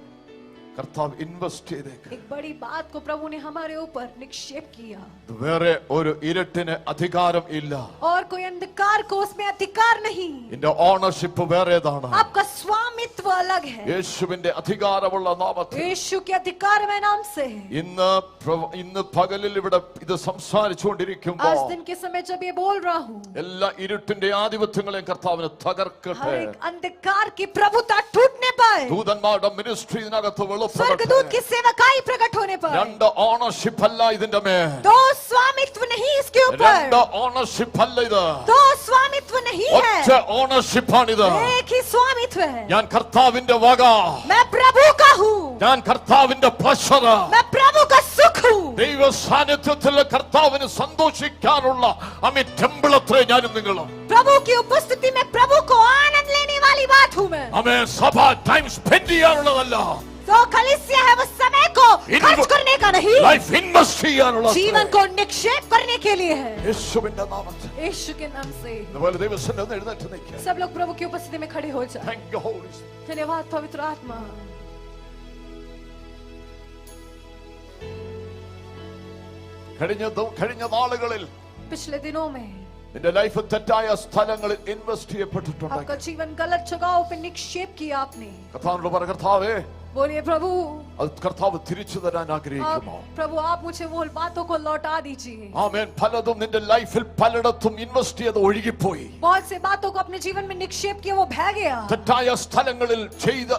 കർത്താവ് ഇൻവെസ്റ്റ് ചെയ്തേക്ക്. एक बड़ी बात को प्रभु ने हमारे ऊपर निक्षेप किया. വേറെ ഒരു ഇരുട്ടിന് അധികാരം ഇല്ല. और कोई अंधकार को उसमें अधिकार नहीं. ഇതിന്റെ ഓണർഷിപ്പ് വേറേതാണ്. आपका स्वामित्व अलग है. യേശുവിന്റെ അധികാരമുള്ള നാമത്തിൽ यीशु के अधिकार में नाम से. ഇന്ന് പകലിൽ ഇവിടെ ഇത് സംസാരിച്ചുകൊണ്ടിരിക്കുമ്പോൾ आज दिन के समय जब ये बोल रहा हूँ, എല്ലാ ഇരുട്ടിന്റെ ആധിപത്യങ്ങളെയും കർത്താവിന് തകർക്കട്ടെ. हर एक अंधकार की प्रभुता टूटने पाए. ദൂതന്മാരുടെ മിനിസ്ട്രി ഇതിനകത്ത് स्वर्गदूत की सेवकाई प्रकट होने पर. രണ്ട് ഓണർഷിപ്പ് അല്ല ഇതിന്റെ മേൽ. दो स्वामित्व नहीं इसके ऊपर. രണ്ട് ഓണർഷിപ്പ് അല്ല ഇത്. दो स्वामित्व नहीं है. ഒറ്റ ഓണർഷിപ്പ് ആണിത്. एक ही स्वामित्व है. ഞാൻ കർത്താവിന്റെ വക. मैं प्रभु का हूँ. ഞാൻ കർത്താവിന്റെ പ്ലഷർ. मैं प्रभु का सुख हूँ. ദൈവ സാന്നിധ്യത്തിൽ കർത്താവിന് സന്തോഷിക്കാനുള്ള ടെമ്പിളത്രേ ഞാനും നിങ്ങളും. प्रभु की उपस्थिति में प्रभु को आनंद लेने वाली बात हूँ मैं. ആമേൻ. സഭ ടൈം സ്പെൻഡ് ചെയ്യാനുള്ളതല്ല. तो कलीसिया है वो समय को खर्च करने का नहीं, ലൈഫ് ഇൻവെസ്റ്റ് ചെയ്യാനുള്ള. जीवन को निक्षेप करने के लिए है. യേശുവിന്റെ നാമത്തിൽ यीशु के नाम से അതുപോലെ ദൈവസന്നിധിയിൽ എഴുന്നേറ്റ് നിൽക്കുക. सब लोग प्रभु की उपस्थिति में खड़े हो जाए. Thank you, Holy Spirit. धन्यवाद पवित्र आत्मा. കഴിഞ്ഞ നാളുകളിൽ पिछले दिनों में നിന്റെ ലൈഫ് തെറ്റായ സ്ഥലങ്ങളിൽ ഇൻവെസ്റ്റ് ചെയ്യപ്പെട്ടിട്ടുണ്ട്. आपका जीवन गलत जगहों पे निक्षेप किया आपने. കർത്താവിനോട് പറ, കർത്താവേ बोलिए प्रभु, അത് കർത്താവ് തിരിച്ചു തരാൻ ആഗ്രഹിക്കുമോ? प्रभु आप मुझे वो बातों को लौटा दीजिए. ആമേൻ. പലതും നിന്റെ ലൈഫിൽ പലയിടത്തും ഇൻവെസ്റ്റ് ചെയ്ത് ഒഴുകിപ്പോയി. बहुत से बातों को अपने जीवन में निक्षेप किया वो बह गया. തെറ്റായ സ്ഥലങ്ങളിൽ ചെയ്ത്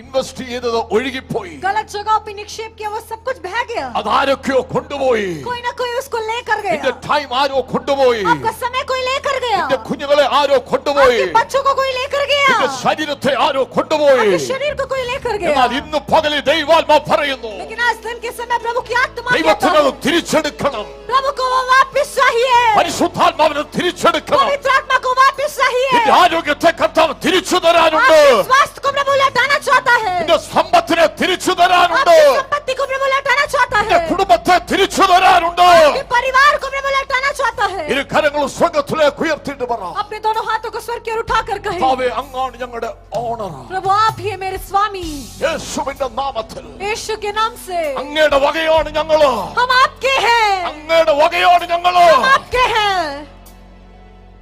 ഇൻവെസ്റ്റ് ചെയ്തത് ഒഴുകിപ്പോയി. गलत जगहों पे निक्षेप किया वो सब कुछ बह गया. അതാരൊക്കെയോ കൊണ്ടുപോയി. कोई ना कोई उसको लेकर गया. നിന്റെ ടൈം ആരോ കൊണ്ടുപോയി. आपका समय कोई लेकर गया. നിന്റെ കുഞ്ഞുങ്ങളെ ആരോ കൊണ്ടുപോയി. आपके बच्चों को कोई लेकर गया. നിന്റെ ശരീരത്തെ ആരോ കൊണ്ടുപോയി. आपके शरीर को कोई लेकर गया. എന്നാൽ ഇന്ന് പകലിൽ ദൈവാത്മാവ് പറയുന്നു, लेकिन आज दिन के समय प्रभु की आत्मा ദൈവത്തിനത് തിരിച്ചെടുക്കണം. प्रभु को वो वापस चाहिए. പരിശുദ്ധാത്മാവിനെ തിരിച്ചെടുക്കണം. पवित्र आत्मा को वापस चाहिए. നിന്റെ ആരോഗ്യത്തെ കർത്താവ് തിരിച്ചു തരാനുണ്ട്. आपके स्वास्थ्य को प्रभु लौटाना चाहता है. നിന്റെ സമ്പത്തിനെ തിരിച്ചു തരാനുണ്ട്. आपकी संपत्ति को प्रभु लौटाना चाहता है. നിന്റെ കുടുംബത്തെ തിരിച്ചു തരാനുണ്ട്. आपके परिवार को प्रभु लौटाना चाहता है. ഇരു കരങ്ങളും സ്വർഗ്ഗത്തിലേക്ക് ഉയർത്തിയിട്ട് പറ, अपने दोनों हाथों को स्वर्ग की ओर उठाकर कहे, കർത്താവേ അങ്ങാണ് ഞങ്ങളുടെ ഓണർ. प्रभु आप ही है मेरे स्वामी. യേശുവിന്റെ നാമത്തിൽ यीशु के नाम से അങ്ങയുടെ വകയാണ് ഞങ്ങള്. हम आपके हैं. അങ്ങയുടെ വകയാണ് ഞങ്ങള്. हम आपके हैं.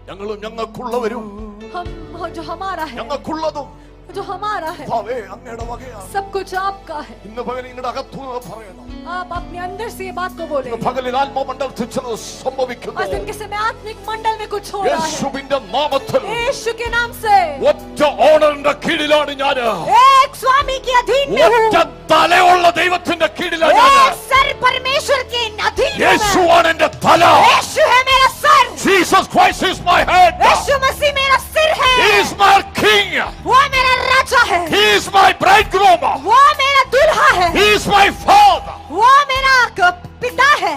ഞങ്ങളും ഞങ്ങൾക്കുള്ളവരും हम जो हमारा है, ഞങ്ങൾക്കുള്ളതും जो हमारा है, കർത്താവേ അങ്ങയുടെ വകയാണ്. सब कुछ आपका है। ഇന്ന് പകൽ നിങ്ങളുടെ അകത്തുനിന്ന് പറയണം. आप अपने अंदर से ये बात को बोले। ഇന്ന് പകലിൽ ആത്മമണ്ഡലത്തിൽ ചിലത് സംഭവിക്കുന്നു. आज दिन के समय आत्मिक मंडल में कुछ हो रहा है। യേശുവിന്റെ നാമത്തിൽ यीशु के नाम से ഒറ്റ ഓണറിന്റെ കീഴിലാണ് ഞാൻ. एक स्वामी के अधीन में हूँ। ഒറ്റ തലയുള്ള ദൈവത്തിന്റെ കീഴിലാണ് ഞാൻ. एक सर परमेश्वर के अधीन में। യേശുവാണ് എന്റെ തല. यीशु है मेरा sir. Jesus Christ is my head. यीशु मसीह मेरा सिर है। He is my king. वो मेरा राजा है। He is my bridegroom. वो मेरा दूल्हा है। He is my father. वो मेरा पिता है।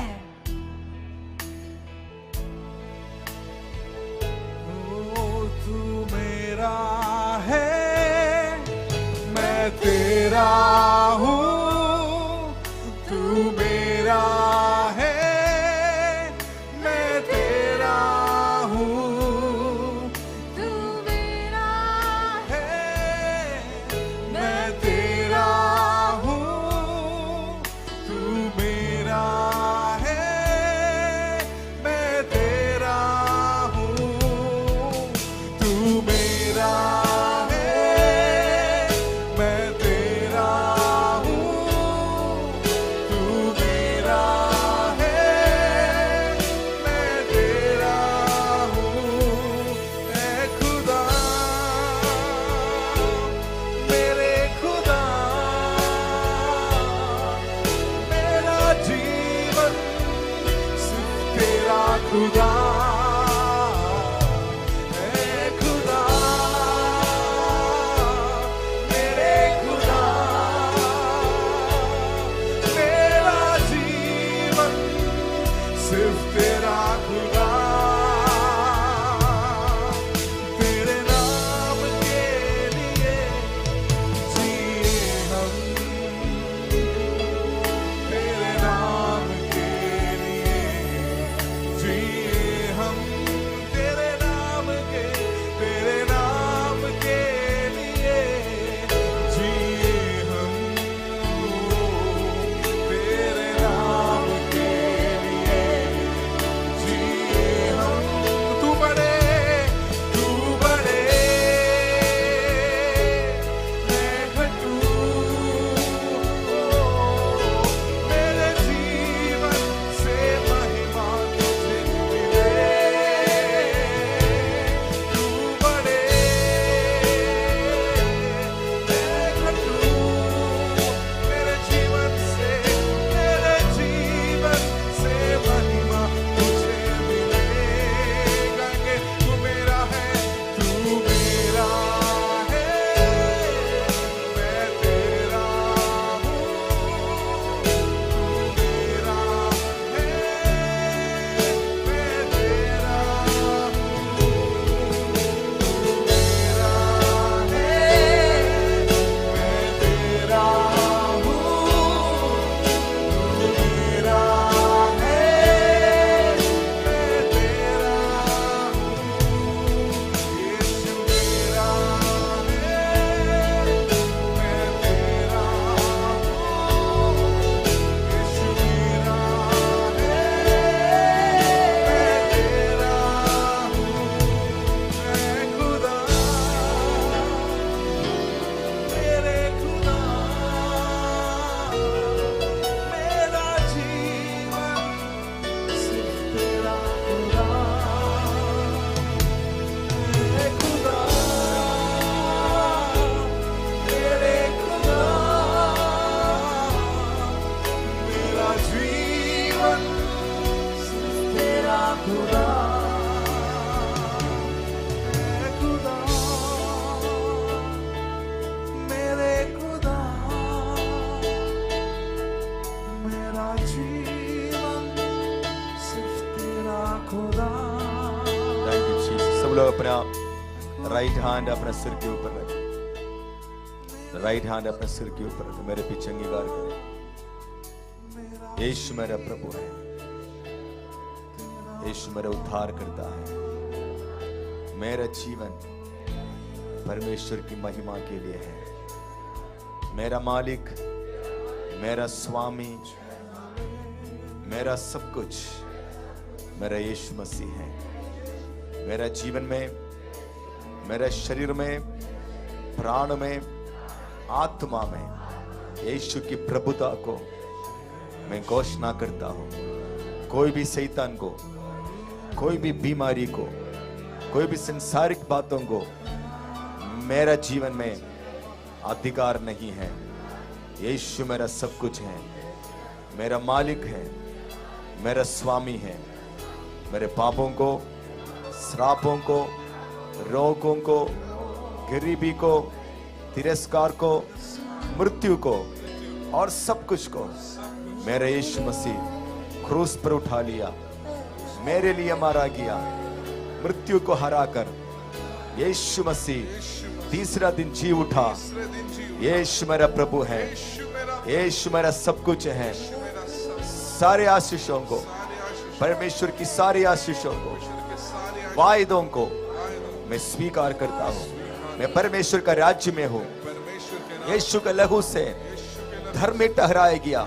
तू मेरा है, मैं तेरा हूँ। तू मेरा है, मैं तेरा हूँ। तू मेरा है, मैं तेरा हूँ। तू मेरा है, मैं तेरा हूँ। तू मेरा है, मैं तेरा हूँ। तू मेरा है, मैं तेरा हूँ। ऐ खुदा, मेरे खुदा, मेरा जीवन सिर्फ तेरा खुदा। ऐ खुदा, मेरे खुदा, मेरा जीवन सिर्फ तेरा खुदा। तेरे नाम के लिए जिए हम, तेरे नाम के लिए जिए हम। तेरे नाम के लिए जिए हम। तेरे नाम के लिए जिए हम। तू बड़े, मैं घटू। मेरे जीवन से महिमा तुझे मिले। तू बड़े, मैं घटू। मेरे जीवन से महिमा तुझे मिले। गाएंगे तू मेरा है, तू मेरा है, मैं तेरा हूँ। तू मेरा है, मैं तेरा हूँ। तू मेरा है, मैं तेरा हूँ। तू मेरा है, मैं तेरा हूँ। यीशु मेरा है, मैं तेरा हूँ। यीशु मेरा है, मैं तेरा हूँ। ऐ खुदा, मेरे खुदा, मेरा जीवन सिर्फ तेरा खुदा। ऐ खुदा, मेरे खुदा, मेरा जीवन सिर्फ तेरा खुदा। ऐ खुदा, मेरे खुदा, मेरा जीवन सिर्फ तेरा खुदा। Thank you Jesus. सब लोग अपना राइट हैंड अपने सिर के ऊपर रखें। राइट हैंड अपने सिर के ऊपर रखें। मेरे पीछे अंगीकार करें। यीशु मेरा प्रभु है। यीशु मेरा उद्धार करता है। मेरा जीवन परमेश्वर की महिमा के लिए है। मेरा मालिक, मेरा स्वामी, मेरा सब कुछ मेरा यीशु मसीह है। मेरा जीवन में, मेरे शरीर में, प्राण में, आत्मा में यीशु की प्रभुता को मैं घोषणा करता हूं। कोई भी शैतान को, कोई भी बीमारी को, कोई भी संसारिक बातों को मेरा जीवन में अधिकार नहीं है। यीशु मेरा सब कुछ है, मेरा मालिक है, मेरा स्वामी है। मेरे पापों को, श्रापों को, रोगों को, गरीबी को, तिरस्कार को, मृत्यु को और सब कुछ को मेरा यीशु मसीह क्रूस पर उठा लिया, मेरे लिए मारा गया। मृत्यु को हराकर यीशु मसीह तीसरा दिन जी उठा। यीशु मेरा प्रभु है, यीशु मेरा सब कुछ है। सारे आशीषों को, परमेश्वर की सारी आशीषों को, वायदों को मैं स्वीकार करता हूं। मैं परमेश्वर का राज्य में हूं। यीशु के लहू से धर्मी ठहराया गया,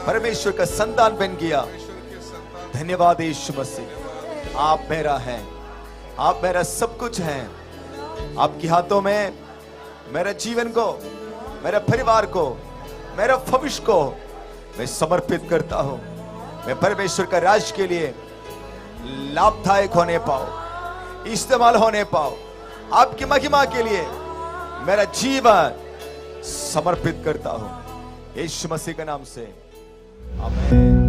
परमेश्वर का संतान बन गया। धन्यवाद यीशु मसीह, आप मेरा है, आप मेरा सब कुछ है। आपके हाथों में मेरे जीवन को, मेरे परिवार को, मेरे भविष्य को मैं समर्पित करता हूं। मैं परमेश्वर का राज के लिए लाभदायक होने पाऊं, इस्तेमाल होने पाऊं। आपकी महिमा के लिए मेरा जीवन समर्पित करता हूं। यीशु मसीह के नाम से आमीन।